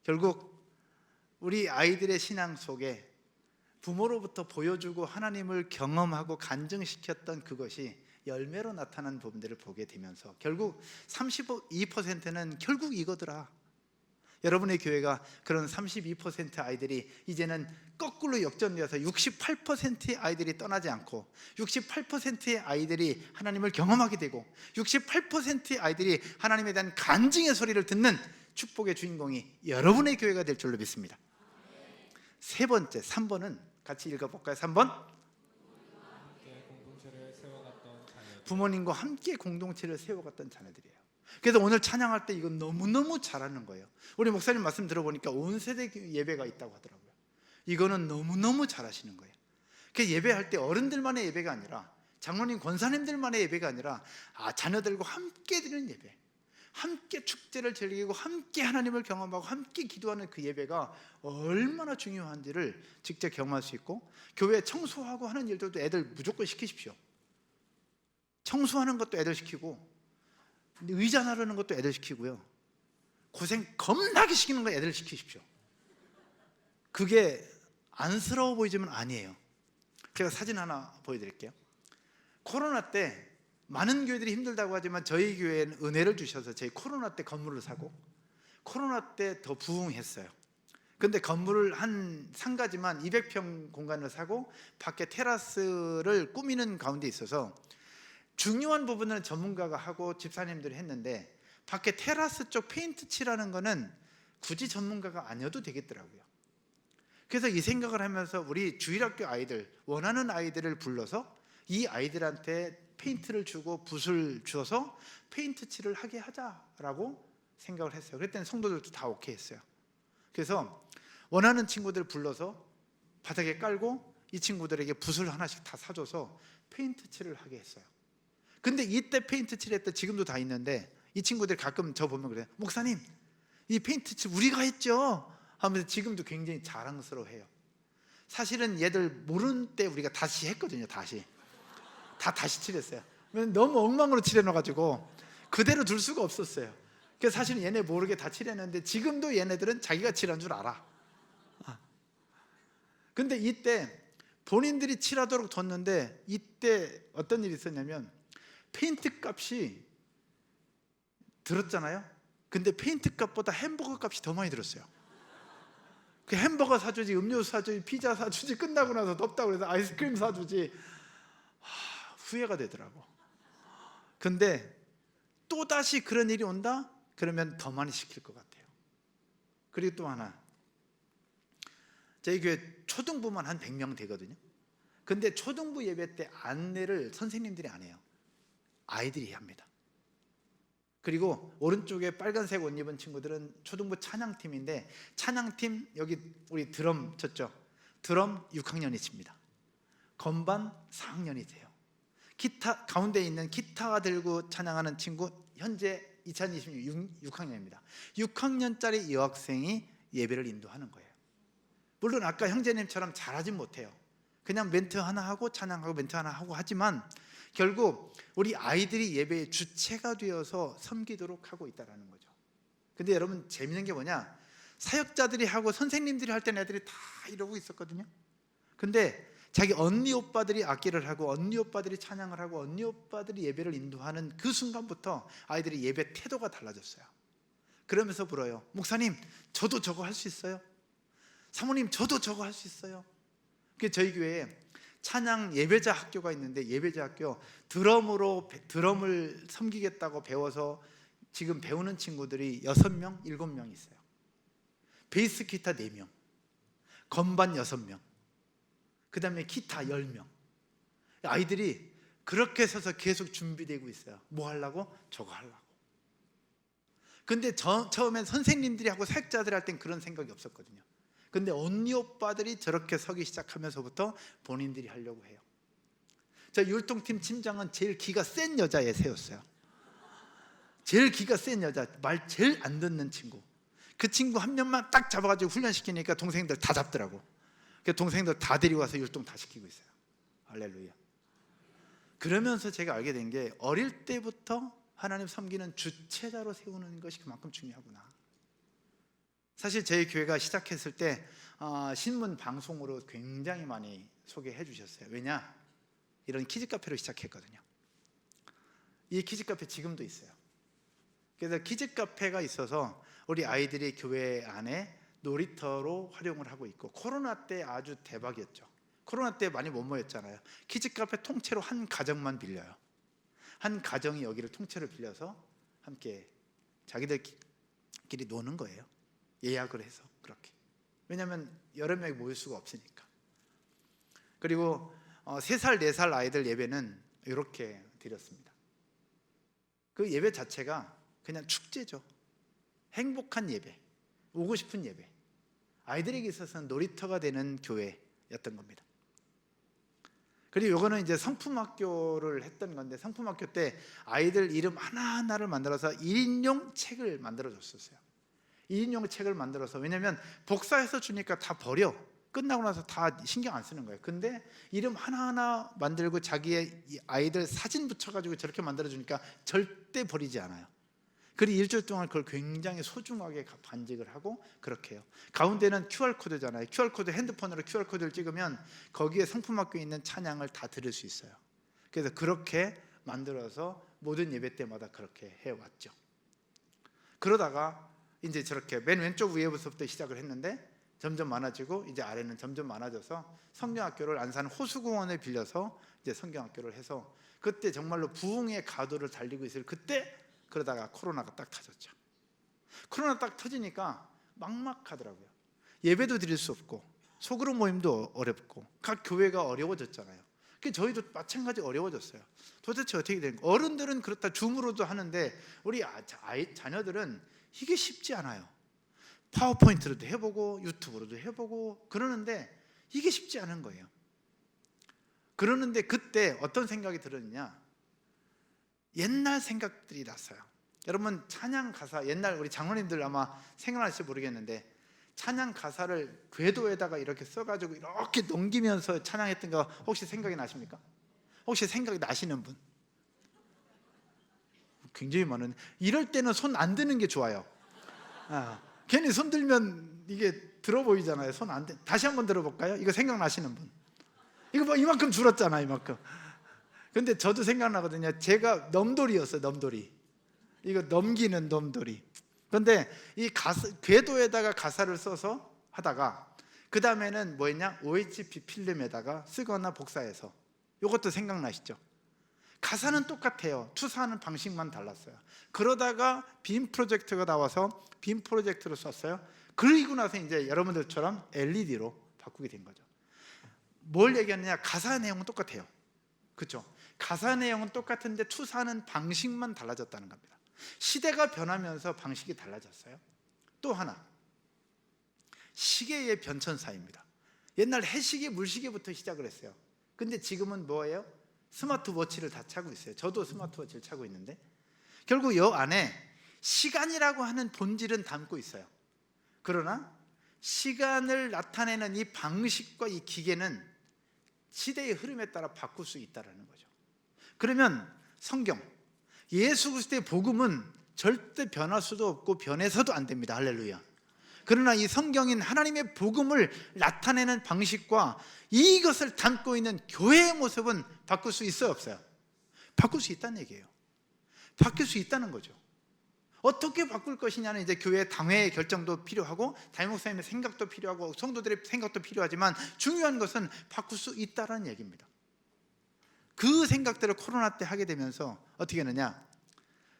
결국 우리 아이들의 신앙 속에 부모로부터 보여주고 하나님을 경험하고 간증시켰던 그것이 열매로 나타난 부분들을 보게 되면서 결국 32%는 결국 이거더라. 여러분의 교회가 그런 32% 아이들이 이제는 거꾸로 역전되어서 68%의 아이들이 떠나지 않고 68%의 아이들이 하나님을 경험하게 되고 68%의 아이들이 하나님에 대한 간증의 소리를 듣는 축복의 주인공이 여러분의 교회가 될 줄로 믿습니다. 세 번째, 3번은 같이 읽어볼까요? 3번, 부모님과 함께 공동체를 세워갔던 자녀들이에요. 그래서 오늘 찬양할 때 이건 너무너무 잘하는 거예요. 우리 목사님 말씀 들어보니까 온 세대 예배가 있다고 하더라고요. 이거는 너무너무 잘하시는 거예요. 그 예배할 때 어른들만의 예배가 아니라, 장로님, 권사님들만의 예배가 아니라 자녀들과 함께 드리는 예배, 함께 축제를 즐기고 함께 하나님을 경험하고 함께 기도하는 그 예배가 얼마나 중요한지를 직접 경험할 수 있고, 교회 청소하고 하는 일들도 애들 무조건 시키십시오. 청소하는 것도 애들 시키고, 의자 나르는 것도 애들 시키고요, 고생 겁나게 시키는 거 애들 시키십시오. 그게 안쓰러워 보이지만 아니에요. 제가 사진 하나 보여드릴게요. 코로나 때 많은 교회들이 힘들다고 하지만 저희 교회는 은혜를 주셔서 저희 코로나 때 건물을 사고 코로나 때 더 부흥했어요. 근데 건물을 한 상가지만 200평 공간을 사고 밖에 테라스를 꾸미는 가운데 있어서 중요한 부분은 전문가가 하고 집사님들이 했는데, 밖에 테라스 쪽 페인트 칠하는 거는 굳이 전문가가 아니어도 되겠더라고요. 그래서 이 생각을 하면서 우리 주일학교 아이들, 원하는 아이들을 불러서 이 아이들한테 페인트를 주고 붓을 주어서 페인트 칠을 하게 하자라고 생각을 했어요. 그랬더니 성도들도 다 오케이 했어요. 그래서 원하는 친구들 불러서 바닥에 깔고 이 친구들에게 붓을 하나씩 다 사줘서 페인트 칠을 하게 했어요. 근데 이때 페인트 칠했던, 지금도 다 있는데, 이 친구들 가끔 저 보면 그래요. 목사님, 이 페인트 칠 우리가 했죠 하면서 지금도 굉장히 자랑스러워해요. 사실은 얘들 모르는 때 우리가 다시 했거든요. 다시 칠했어요. 너무 엉망으로 칠해놔가지고 그대로 둘 수가 없었어요. 그래서 사실은 얘네 모르게 다 칠했는데 지금도 얘네들은 자기가 칠한 줄 알아. 근데 이때 본인들이 칠하도록 뒀는데, 이때 어떤 일이 있었냐면 페인트 값이 들었잖아요. 근데 페인트 값보다 햄버거 값이 더 많이 들었어요. 그 햄버거 사주지, 음료수 사주지, 피자 사주지, 끝나고 나서 덥다고 그래서 아이스크림 사주지. 후회가 되더라고. 근데 또다시 그런 일이 온다? 그러면 더 많이 시킬 것 같아요. 그리고 또 하나, 저희 교회 초등부만 한 100명 되거든요. 근데 초등부 예배 때 안내를 선생님들이 안 해요. 아이들이 합니다. 그리고 오른쪽에 빨간색 옷 입은 친구들은 초등부 찬양팀인데, 찬양팀 여기 우리 드럼 쳤죠. 드럼 6학년이 칩니다. 건반 4학년이 돼요. 기타 가운데 있는 기타 들고 찬양하는 친구 현재 2026 6학년입니다. 6학년짜리 여학생이 예배를 인도하는 거예요. 물론 아까 형제님처럼 잘하진 못해요. 그냥 멘트 하나 하고 찬양하고 멘트 하나 하고 하지만 결국 우리 아이들이 예배의 주체가 되어서 섬기도록 하고 있다는 거죠. 근데 여러분, 재밌는 게 뭐냐, 사역자들이 하고 선생님들이 할 때는 애들이 다 이러고 있었거든요. 근데 자기 언니 오빠들이 악기를 하고 언니 오빠들이 찬양을 하고 언니 오빠들이 예배를 인도하는 그 순간부터 아이들이 예배 태도가 달라졌어요. 그러면서 물어요. 목사님, 저도 저거 할 수 있어요? 사모님, 저도 저거 할 수 있어요? 저희 교회에 찬양 예배자 학교가 있는데, 예배자 학교 드럼을 섬기겠다고 배워서 지금 배우는 친구들이 6명, 7명 있어요. 베이스 기타 4명, 건반 6명, 그 다음에 기타 10명. 아이들이 그렇게 서서 계속 준비되고 있어요. 뭐 하려고? 저거 하려고. 근데 처음엔 선생님들이 하고 사역자들이 할 땐 그런 생각이 없었거든요. 근데 언니 오빠들이 저렇게 서기 시작하면서부터 본인들이 하려고 해요. 저 율동팀 팀장은 제일 기가 센 여자애 세웠어요. 제일 기가 센 여자, 말 제일 안 듣는 친구. 그 친구 한 명만 딱 잡아가지고 훈련시키니까 동생들 다 잡더라고. 그 동생들 다 데리고 와서 율동 다 시키고 있어요. 할렐루야. 그러면서 제가 알게 된 게, 어릴 때부터 하나님 섬기는 주체자로 세우는 것이 그만큼 중요하구나. 사실 저희 교회가 시작했을 때 신문 방송으로 굉장히 많이 소개해 주셨어요. 왜냐? 이런 키즈 카페로 시작했거든요. 이 키즈 카페 지금도 있어요. 그래서 키즈 카페가 있어서 우리 아이들이 교회 안에 놀이터로 활용을 하고 있고, 코로나 때 아주 대박이었죠. 코로나 때 많이 못 모였잖아요. 키즈카페 통째로 한 가정만 빌려요. 한 가정이 여기를 통째로 빌려서 함께 자기들끼리 노는 거예요. 예약을 해서 그렇게. 왜냐하면 여러 명이 모일 수가 없으니까. 그리고 3살, 4살 아이들 예배는 이렇게 드렸습니다. 그 예배 자체가 그냥 축제죠. 행복한 예배, 오고 싶은 예배, 아이들에게 있어서는 놀이터가 되는 교회였던 겁니다. 그리고 이거는 이제 성품학교를 했던 건데, 성품학교 때 아이들 이름 하나하나를 만들어서 1인용 책을 만들어 줬었어요. 2인용 책을 만들어서, 왜냐면 복사해서 주니까 다 버려. 끝나고 나서 다 신경 안 쓰는 거예요. 근데 이름 하나하나 만들고 자기의 아이들 사진 붙여가지고 저렇게 만들어주니까 절대 버리지 않아요. 그리고 일주일 동안 그걸 굉장히 소중하게 간직을 하고 그렇게 해요. 가운데는 QR코드잖아요. QR코드, 핸드폰으로 QR코드를 찍으면 거기에 성품학교에 있는 찬양을 다 들을 수 있어요. 그래서 그렇게 만들어서 모든 예배 때마다 그렇게 해왔죠. 그러다가 이제 저렇게 맨 왼쪽 위에부터 시작을 했는데 점점 많아지고, 이제 아래는 점점 많아져서 성경학교를 안산 호수공원을 빌려서 이제 성경학교를 해서, 그때 정말로 부흥의 가도를 달리고 있을 그때, 그러다가 코로나가 딱 터졌죠. 코로나 딱 터지니까 막막하더라고요. 예배도 드릴 수 없고 소그룹 모임도 어렵고 각 교회가 어려워졌잖아요. 저희도 마찬가지 어려워졌어요. 도대체 어떻게 된 거예요? 어른들은 그렇다 줌으로도 하는데 우리 자녀들은 이게 쉽지 않아요. 파워포인트로도 해보고 유튜브로도 해보고 그러는데 이게 쉽지 않은 거예요. 그러는데 그때 어떤 생각이 들었냐, 옛날 생각들이 났어요. 여러분, 찬양 가사, 옛날 우리 장로님들 아마 생각나실지 모르겠는데 찬양 가사를 궤도에다가 이렇게 써가지고 이렇게 넘기면서 찬양했던 거 혹시 생각이 나십니까? 혹시 생각이 나시는 분? 굉장히 많은. 이럴 때는 손 안 드는 게 좋아요. 괜히 손 들면 이게 들어 보이잖아요. 손 안 대. 다시 한번 들어볼까요? 이거 생각나시는 분? 이거 뭐 이만큼 줄었잖아, 이만큼. 근데 저도 생각나거든요. 제가 넘돌이였어요, 넘돌이. 이거 넘기는 넘돌이. 그런데 이 궤도에다가 가사를 써서 하다가 그 다음에는 뭐였냐? OHP 필름에다가 쓰거나 복사해서. 이것도 생각나시죠? 가사는 똑같아요. 투사하는 방식만 달랐어요. 그러다가 빔 프로젝트가 나와서 빔 프로젝트로 썼어요. 그리고 나서 이제 여러분들처럼 LED로 바꾸게 된 거죠. 뭘 얘기하느냐? 가사 내용은 똑같아요. 그렇죠? 가사 내용은 똑같은데 투사하는 방식만 달라졌다는 겁니다. 시대가 변하면서 방식이 달라졌어요. 또 하나, 시계의 변천사입니다. 옛날 해시계, 물시계부터 시작을 했어요. 근데 지금은 뭐예요? 스마트워치를 다 차고 있어요. 저도 스마트워치를 차고 있는데 결국 이 안에 시간이라고 하는 본질은 담고 있어요. 그러나 시간을 나타내는 이 방식과 이 기계는 시대의 흐름에 따라 바꿀 수 있다는 거죠. 그러면 성경, 예수 그리스도의 복음은 절대 변할 수도 없고 변해서도 안 됩니다. 할렐루야. 그러나 이 성경인 하나님의 복음을 나타내는 방식과 이것을 담고 있는 교회의 모습은 바꿀 수 있어요, 없어요? 바꿀 수 있다는 얘기예요. 바뀔 수 있다는 거죠. 어떻게 바꿀 것이냐는 이제 교회 당회의 결정도 필요하고 담임 목사님의 생각도 필요하고 성도들의 생각도 필요하지만 중요한 것은 바꿀 수 있다는 얘기입니다. 그 생각들을 코로나 때 하게 되면서 어떻게 했느냐,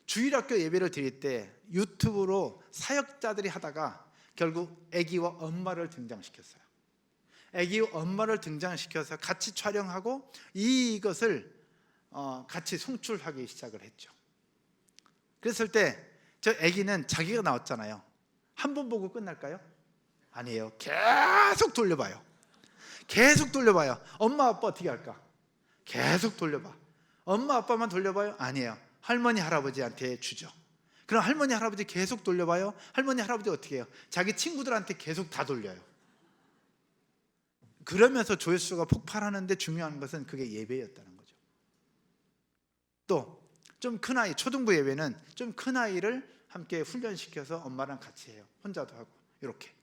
주일학교 예배를 드릴 때 유튜브로 사역자들이 하다가 결국 아기와 엄마를 등장시켰어요. 아기와 엄마를 등장시켜서 같이 촬영하고 이것을 같이 송출하기 시작을 했죠. 그랬을 때 저 아기는 자기가 나왔잖아요. 한 번 보고 끝날까요? 아니에요. 계속 돌려봐요. 계속 돌려봐요. 엄마 아빠 어떻게 할까? 계속 돌려봐. 엄마 아빠만 돌려봐요? 아니에요. 할머니 할아버지한테 주죠. 그럼 할머니 할아버지 계속 돌려봐요? 할머니 할아버지 어떻게 해요? 자기 친구들한테 계속 다 돌려요. 그러면서 조회수가 폭발하는데 중요한 것은 그게 예배였다는 거죠. 또 좀 큰 아이, 초등부 예배는 좀 큰 아이를 함께 훈련시켜서 엄마랑 같이 해요. 혼자도 하고 이렇게.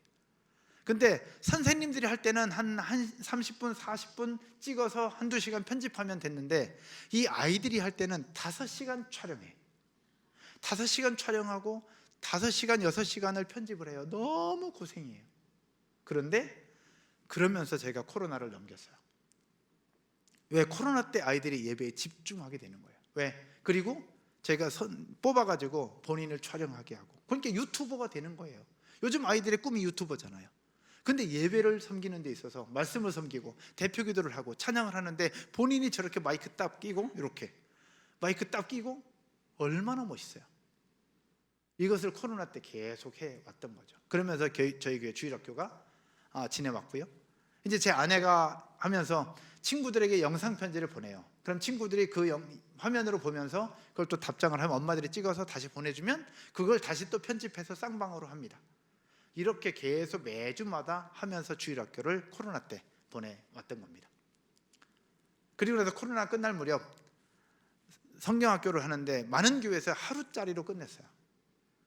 근데 선생님들이 할 때는 한 30분, 40분 찍어서 한두 시간 편집하면 됐는데 이 아이들이 할 때는 5시간 촬영해. 5시간 촬영하고 5시간, 6시간을 편집을 해요. 너무 고생이에요. 그런데 그러면서 제가 코로나를 넘겼어요. 왜? 코로나 때 아이들이 예배에 집중하게 되는 거예요. 왜? 그리고 제가 뽑아가지고 본인을 촬영하게 하고, 그러니까 유튜버가 되는 거예요. 요즘 아이들의 꿈이 유튜버잖아요. 근데 예배를 섬기는 데 있어서 말씀을 섬기고 대표 기도를 하고 찬양을 하는데 본인이 저렇게 마이크 딱 끼고, 이렇게 마이크 딱 끼고, 얼마나 멋있어요. 이것을 코로나 때 계속 해왔던 거죠. 그러면서 저희 교회 주일학교가 지내왔고요. 이제 제 아내가 하면서 친구들에게 영상 편지를 보내요. 그럼 친구들이 그 화면으로 보면서 그걸 또 답장을 하면 엄마들이 찍어서 다시 보내주면 그걸 다시 또 편집해서 쌍방으로 합니다. 이렇게 계속 매주마다 하면서 주일학교를 코로나 때 보내왔던 겁니다. 그리고 나서 코로나 끝날 무렵 성경학교를 하는데 많은 교회에서 하루짜리로 끝냈어요.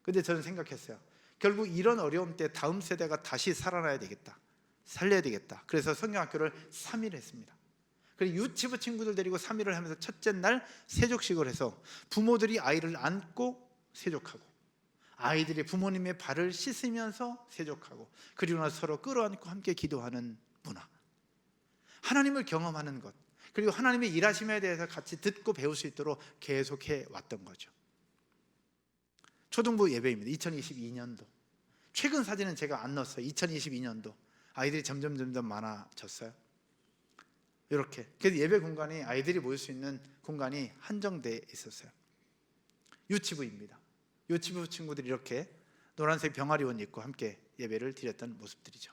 근데 저는 생각했어요. 결국 이런 어려움 때 다음 세대가 다시 살아나야 되겠다, 살려야 되겠다. 그래서 성경학교를 3일 했습니다. 그리고 유치부 친구들 데리고 3일을 하면서 첫째 날 세족식을 해서 부모들이 아이를 안고 세족하고, 아이들이 부모님의 발을 씻으면서 세족하고, 그리고 나서 서로 끌어안고 함께 기도하는 문화, 하나님을 경험하는 것, 그리고 하나님의 일하심에 대해서 같이 듣고 배울 수 있도록 계속해 왔던 거죠. 초등부 예배입니다. 2022년도 최근 사진은 제가 안 넣었어요. 2022년도 아이들이 점점 많아졌어요. 이렇게. 그래서 예배 공간이, 아이들이 모일 수 있는 공간이 한정되어 있었어요. 유치부입니다. 유치부 친구들이 이렇게 노란색 병아리 옷 입고 함께 예배를 드렸던 모습들이죠.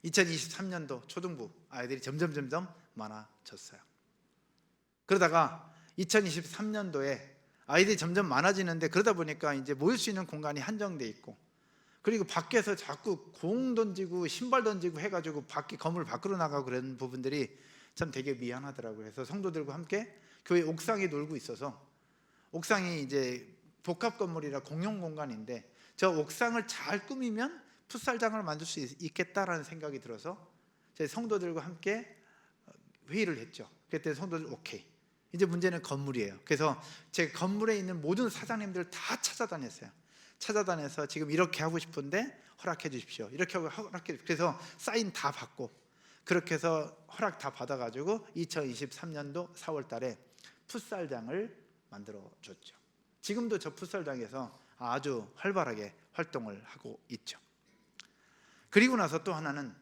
2023년도 초등부 아이들이 점점 많아졌어요. 그러다가 2023년도에 아이들이 점점 많아지는데, 그러다 보니까 이제 모일 수 있는 공간이 한정돼 있고, 그리고 밖에서 자꾸 공 던지고 신발 던지고 해가지고 밖에 건물 밖으로 나가고 그런 부분들이 참 되게 미안하더라고요. 그래서 성도들과 함께 교회 옥상에 놀고 있어서, 옥상이 이제 복합 건물이라 공용 공간인데 저 옥상을 잘 꾸미면 풋살장을 만들 수 있겠다라는 생각이 들어서 저희 성도들과 함께 회의를 했죠. 그때 성도들 오케이, 이제 문제는 건물이에요. 그래서 제 건물에 있는 모든 사장님들 다 찾아다녔어요. 찾아다녀서 지금 이렇게 하고 싶은데 허락해 주십시오, 이렇게 하고 허락해 주십시오. 그래서 사인 다 받고, 그렇게 해서 허락 다 받아가지고 2023년도 4월 달에 풋살장을 만들어 줬죠. 지금도 저 풋살장에서 아주 활발하게 활동을 하고 있죠. 그리고 나서 또 하나는,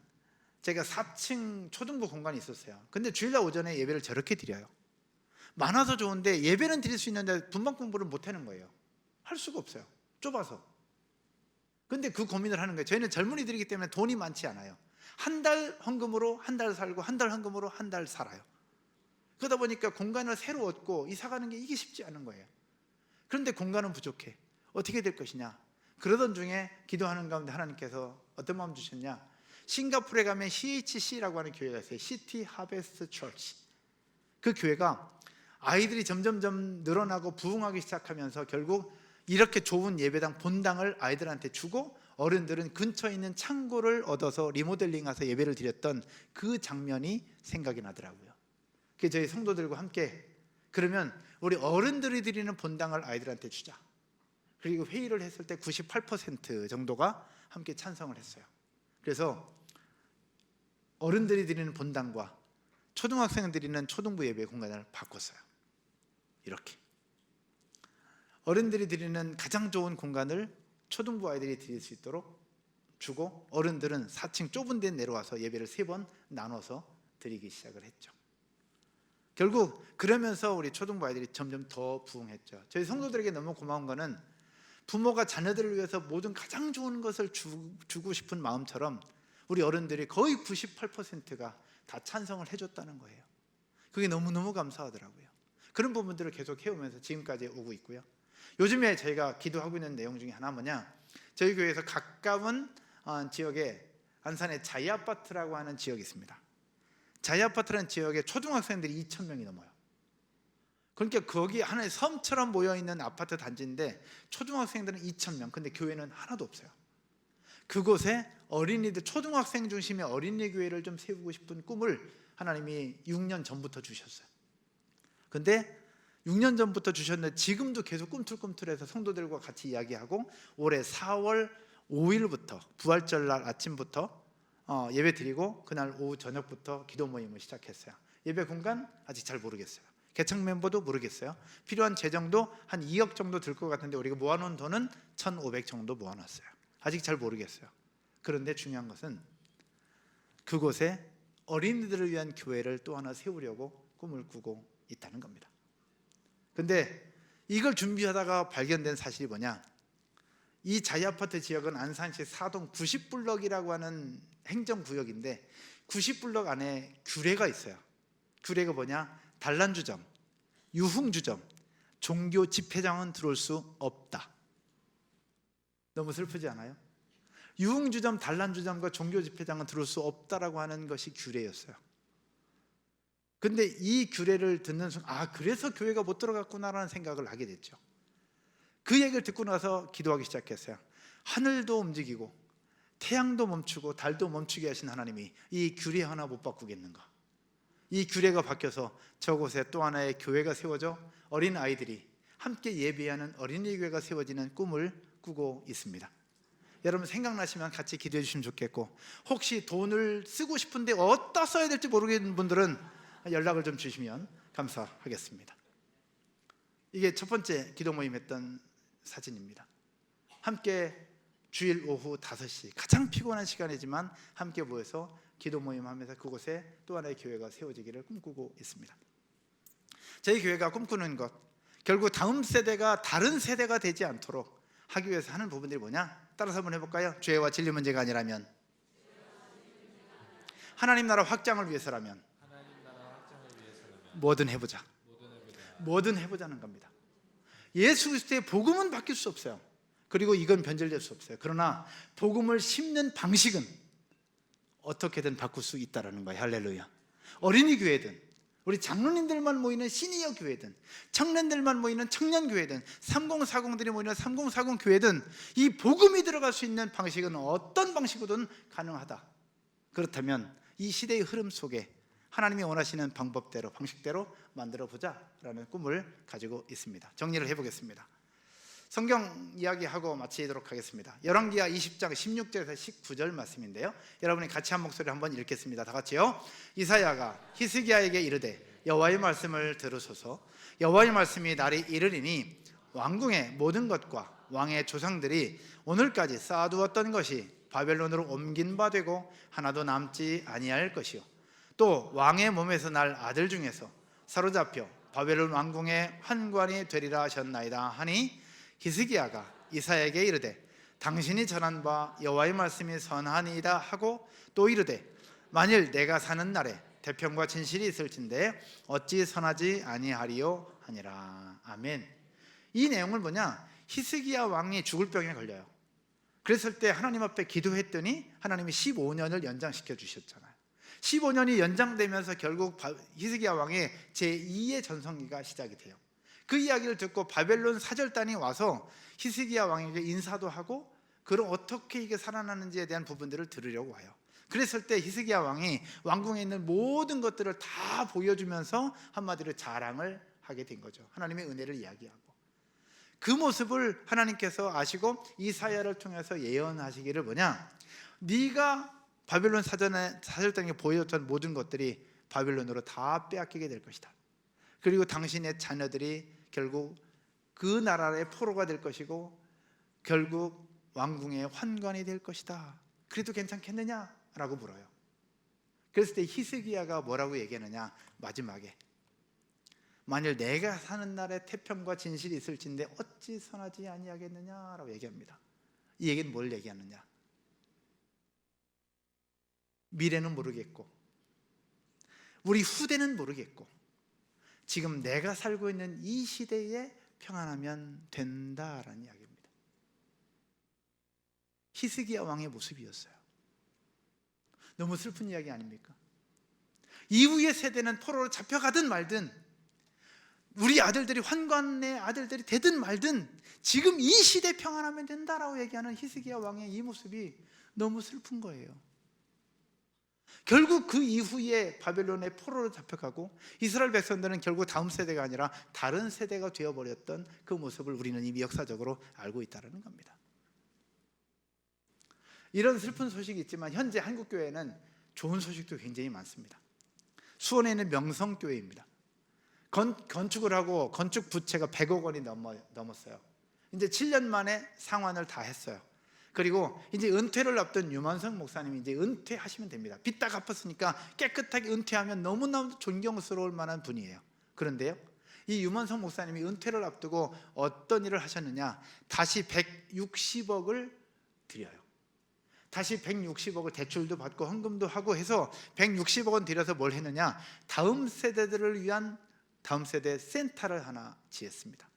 제가 4층 초등부 공간이 있었어요. 근데 주일날 오전에 예배를 저렇게 드려요. 많아서 좋은데 예배는 드릴 수 있는데 분방 공부를 못 하는 거예요. 할 수가 없어요, 좁아서. 근데 그 고민을 하는 거예요. 저희는 젊은이들이기 때문에 돈이 많지 않아요. 한 달 헌금으로 한 달 살고, 한 달 헌금으로 한 달 살아요. 그러다 보니까 공간을 새로 얻고 이사 가는 게 이게 쉽지 않은 거예요. 그런데 공간은 부족해. 어떻게 될 것이냐. 그러던 중에 기도하는 가운데 하나님께서 어떤 마음 주셨냐. 싱가포르에 가면 CHC라고 하는 교회가 있어요. 시티 하베스트 처치. 그 교회가 아이들이 점점 늘어나고 부흥하기 시작하면서 결국 이렇게 좋은 예배당 본당을 아이들한테 주고, 어른들은 근처에 있는 창고를 얻어서 리모델링해서 예배를 드렸던 그 장면이 생각이 나더라고요. 그래서 저희 성도들과 함께, 그러면 우리 어른들이 드리는 본당을 아이들한테 주자. 그리고 회의를 했을 때 98% 정도가 함께 찬성을 했어요. 그래서 어른들이 드리는 본당과 초등학생들이 드리는 초등부 예배 공간을 바꿨어요. 이렇게 어른들이 드리는 가장 좋은 공간을 초등부 아이들이 드릴 수 있도록 주고, 어른들은 4층 좁은 데 내려와서 예배를 3번 나눠서 드리기 시작을 했죠. 결국 그러면서 우리 초등부 아이들이 점점 더 부흥했죠. 저희 성도들에게 너무 고마운 거는, 부모가 자녀들을 위해서 모든 가장 좋은 것을 주고 싶은 마음처럼 우리 어른들이 거의 98%가 다 찬성을 해줬다는 거예요. 그게 너무너무 감사하더라고요. 그런 부분들을 계속 해오면서 지금까지 오고 있고요. 요즘에 저희가 기도하고 있는 내용 중에 하나 뭐냐, 저희 교회에서 가까운 지역에 안산에 자이아파트라고 하는 지역이 있습니다. 자이아파트라는 지역에 초등학생들이 2,000명이 넘어요. 그러니까 거기 하나의 섬처럼 모여있는 아파트 단지인데 초등학생들은 2,000명, 근데 교회는 하나도 없어요. 그곳에 어린이들, 초등학생 중심의 어린이 교회를 좀 세우고 싶은 꿈을 하나님이 6년 전부터 주셨어요. 근데 6년 전부터 주셨는데 지금도 계속 꿈틀꿈틀해서 성도들과 같이 이야기하고 올해 4월 5일부터 부활절날 아침부터 예배 드리고 그날 오후 저녁부터 기도 모임을 시작했어요. 예배 공간 아직 잘 모르겠어요. 개척 멤버도 모르겠어요. 필요한 재정도 한 2억 정도 들 것 같은데 우리가 모아놓은 돈은 1,500 정도 모아놨어요. 아직 잘 모르겠어요. 그런데 중요한 것은 그곳에 어린이들을 위한 교회를 또 하나 세우려고 꿈을 꾸고 있다는 겁니다. 근데 이걸 준비하다가 발견된 사실이 뭐냐, 이 자이아파트 지역은 안산시 사동 90블럭이라고 하는 행정구역인데 90블럭 안에 규례가 있어요. 규례가 뭐냐, 단란주점, 유흥주점, 종교 집회장은 들어올 수 없다. 너무 슬프지 않아요? 유흥주점, 단란주점과 종교 집회장은 들어올 수 없다라고 하는 것이 규례였어요. 근데 이 규례를 듣는 순간 그래서 교회가 못 들어갔구나라는 생각을 하게 됐죠. 그 얘기를 듣고 나서 기도하기 시작했어요. 하늘도 움직이고 태양도 멈추고 달도 멈추게 하신 하나님이 이 규례 하나 못 바꾸겠는가? 이 규례가 바뀌어서 저곳에 또 하나의 교회가 세워져 어린 아이들이 함께 예배하는 어린이 교회가 세워지는 꿈을 꾸고 있습니다. 여러분 생각나시면 같이 기도해 주시면 좋겠고, 혹시 돈을 쓰고 싶은데 어디다 써야 될지 모르겠는 분들은 연락을 좀 주시면 감사하겠습니다. 이게 첫 번째 기도 모임 했던 사진입니다. 함께 주일 오후 5시 가장 피곤한 시간이지만 함께 모여서 기도 모임 하면서 그곳에 또 하나의 교회가 세워지기를 꿈꾸고 있습니다. 저희 교회가 꿈꾸는 것, 결국 다음 세대가 다른 세대가 되지 않도록 하기 위해서 하는 부분들이 뭐냐? 따라서 한번 해볼까요? 죄와 진리 문제가 아니라면, 하나님 나라 확장을 위해서라면 뭐든 해보자. 뭐든 해보자는 겁니다. 예수 그리스도의 복음은 바뀔 수 없어요. 그리고 이건 변절될 수 없어요. 그러나 복음을 심는 방식은 어떻게든 바꿀 수 있다는 거예요. 할렐루야. 어린이 교회든 우리 장로님들만 모이는 시니어 교회든 청년들만 모이는 청년 교회든 3040들이 모이는 3040 교회든 이 복음이 들어갈 수 있는 방식은 어떤 방식으로든 가능하다. 그렇다면 이 시대의 흐름 속에 하나님이 원하시는 방법대로 방식대로 만들어보자라는 꿈을 가지고 있습니다. 정리를 해보겠습니다. 성경 이야기하고 마치도록 하겠습니다. 열왕기하 20장 16절에서 19절 말씀인데요, 여러분이 같이 한 목소리 한번 읽겠습니다. 다 같이요. 이사야가 히스기야에게 이르되 여호와의 말씀을 들으소서. 여호와의 말씀이 날이 이르리니 왕궁의 모든 것과 왕의 조상들이 오늘까지 쌓아두었던 것이 바벨론으로 옮긴 바 되고 하나도 남지 아니할 것이요, 또 왕의 몸에서 날 아들 중에서 사로잡혀 바벨론 왕궁의 환관이 되리라 하셨나이다 하니, 히스기야가 이사야에게 이르되 당신이 전한 바 여호와의 말씀이 선하니이다 하고 또 이르되 만일 내가 사는 날에 태평과 진실이 있을진데 어찌 선하지 아니하리요 하니라. 아멘. 이 내용을 뭐냐, 히스기야 왕이 죽을 병에 걸려요. 그랬을 때 하나님 앞에 기도했더니 하나님이 15년을 연장시켜 주셨잖아요. 15년이 연장되면서 결국 히스기야 왕의 제2의 전성기가 시작이 돼요. 그 이야기를 듣고 바벨론 사절단이 와서 히스기야 왕에게 인사도 하고 그럼 어떻게 이게 살아나는지에 대한 부분들을 들으려고 와요. 그랬을 때 히스기야 왕이 왕궁에 있는 모든 것들을 다 보여주면서 한마디로 자랑을 하게 된 거죠. 하나님의 은혜를 이야기하고, 그 모습을 하나님께서 아시고 이사야를 통해서 예언하시기를 뭐냐, 네가 바벨론 사절단에게 보여줬던 모든 것들이 바벨론으로 다 빼앗기게 될 것이다. 그리고 당신의 자녀들이 결국 그 나라의 포로가 될 것이고 결국 왕궁의 환관이 될 것이다. 그래도 괜찮겠느냐라고 물어요. 그랬을 때 히스기야가 뭐라고 얘기하느냐, 마지막에 만일 내가 사는 날에 태평과 진실이 있을진데 어찌 선하지 아니하겠느냐라고 얘기합니다. 이 얘기는 뭘 얘기하느냐, 미래는 모르겠고 우리 후대는 모르겠고 지금 내가 살고 있는 이 시대에 평안하면 된다라는 이야기입니다. 히스기야 왕의 모습이었어요. 너무 슬픈 이야기 아닙니까? 이후의 세대는 포로로 잡혀가든 말든 우리 아들들이 환관의 아들들이 되든 말든 지금 이 시대 평안하면 된다라고 얘기하는 히스기야 왕의 이 모습이 너무 슬픈 거예요. 결국 그 이후에 바벨론의 포로로 잡혀가고 이스라엘 백성들은 결국 다음 세대가 아니라 다른 세대가 되어버렸던 그 모습을 우리는 이미 역사적으로 알고 있다는 겁니다. 이런 슬픈 소식이 있지만 현재 한국교회는 좋은 소식도 굉장히 많습니다. 수원에 있는 명성교회입니다. 건축을 하고 건축 부채가 100억 원이 넘었어요. 이제 7년 만에 상환을 다 했어요. 그리고 이제 은퇴를 앞둔 유만성 목사님이 이제 은퇴하시면 됩니다. 빚 다 갚았으니까 깨끗하게 은퇴하면 너무너무 존경스러울 만한 분이에요. 그런데요, 이 유만성 목사님이 은퇴를 앞두고 어떤 일을 하셨느냐, 다시 160억을 드려요. 다시 160억을 대출도 받고 헌금도 하고 해서 160억 원 들여서 뭘 했느냐, 다음 세대들을 위한 다음 세대 센터를 하나 지었습니다.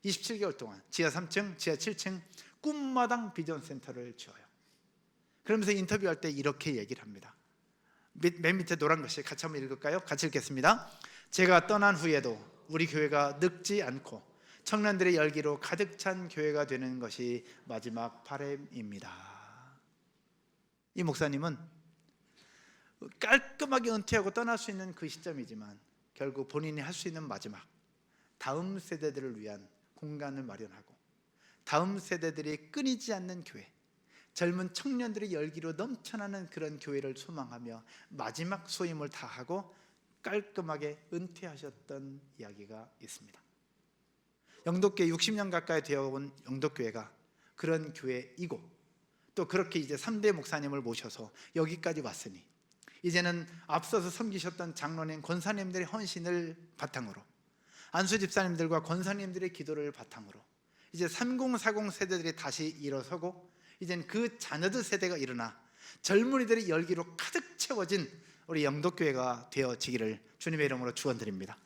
27개월 동안 지하 3층, 지하 7층 꿈마당 비전 센터를 지어요. 그러면서 인터뷰할 때 이렇게 얘기를 합니다. 맨 밑에 노란 글씨 같이 한번 읽을까요? 같이 읽겠습니다. 제가 떠난 후에도 우리 교회가 늙지 않고 청년들의 열기로 가득 찬 교회가 되는 것이 마지막 바람입니다. 이 목사님은 깔끔하게 은퇴하고 떠날 수 있는 그 시점이지만 결국 본인이 할 수 있는 마지막, 다음 세대들을 위한 공간을 마련하고 다음 세대들이 끊이지 않는 교회, 젊은 청년들의 열기로 넘쳐나는 그런 교회를 소망하며 마지막 소임을 다하고 깔끔하게 은퇴하셨던 이야기가 있습니다. 영덕교회 60년 가까이 되어온 영덕교회가 그런 교회이고, 또 그렇게 이제 3대 목사님을 모셔서 여기까지 왔으니 이제는 앞서서 섬기셨던 장로님, 권사님들의 헌신을 바탕으로, 안수 집사님들과 권사님들의 기도를 바탕으로 이제 3040 세대들이 다시 일어서고 이젠 그 자녀들 세대가 일어나 젊은이들의 열기로 가득 채워진 우리 영덕교회가 되어지기를 주님의 이름으로 축원드립니다.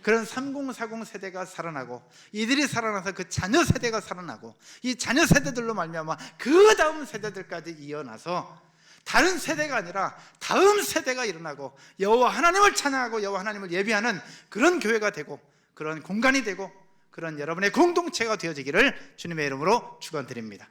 그런 3040 세대가 살아나고 이들이 살아나서 그 자녀 세대가 살아나고 이 자녀 세대들로 말미암아 그 다음 세대들까지 이어나서 다른 세대가 아니라 다음 세대가 일어나고 여호와 하나님을 찬양하고 여호와 하나님을 예배하는 그런 교회가 되고 그런 공간이 되고 그런 여러분의 공동체가 되어지기를 주님의 이름으로 축원드립니다.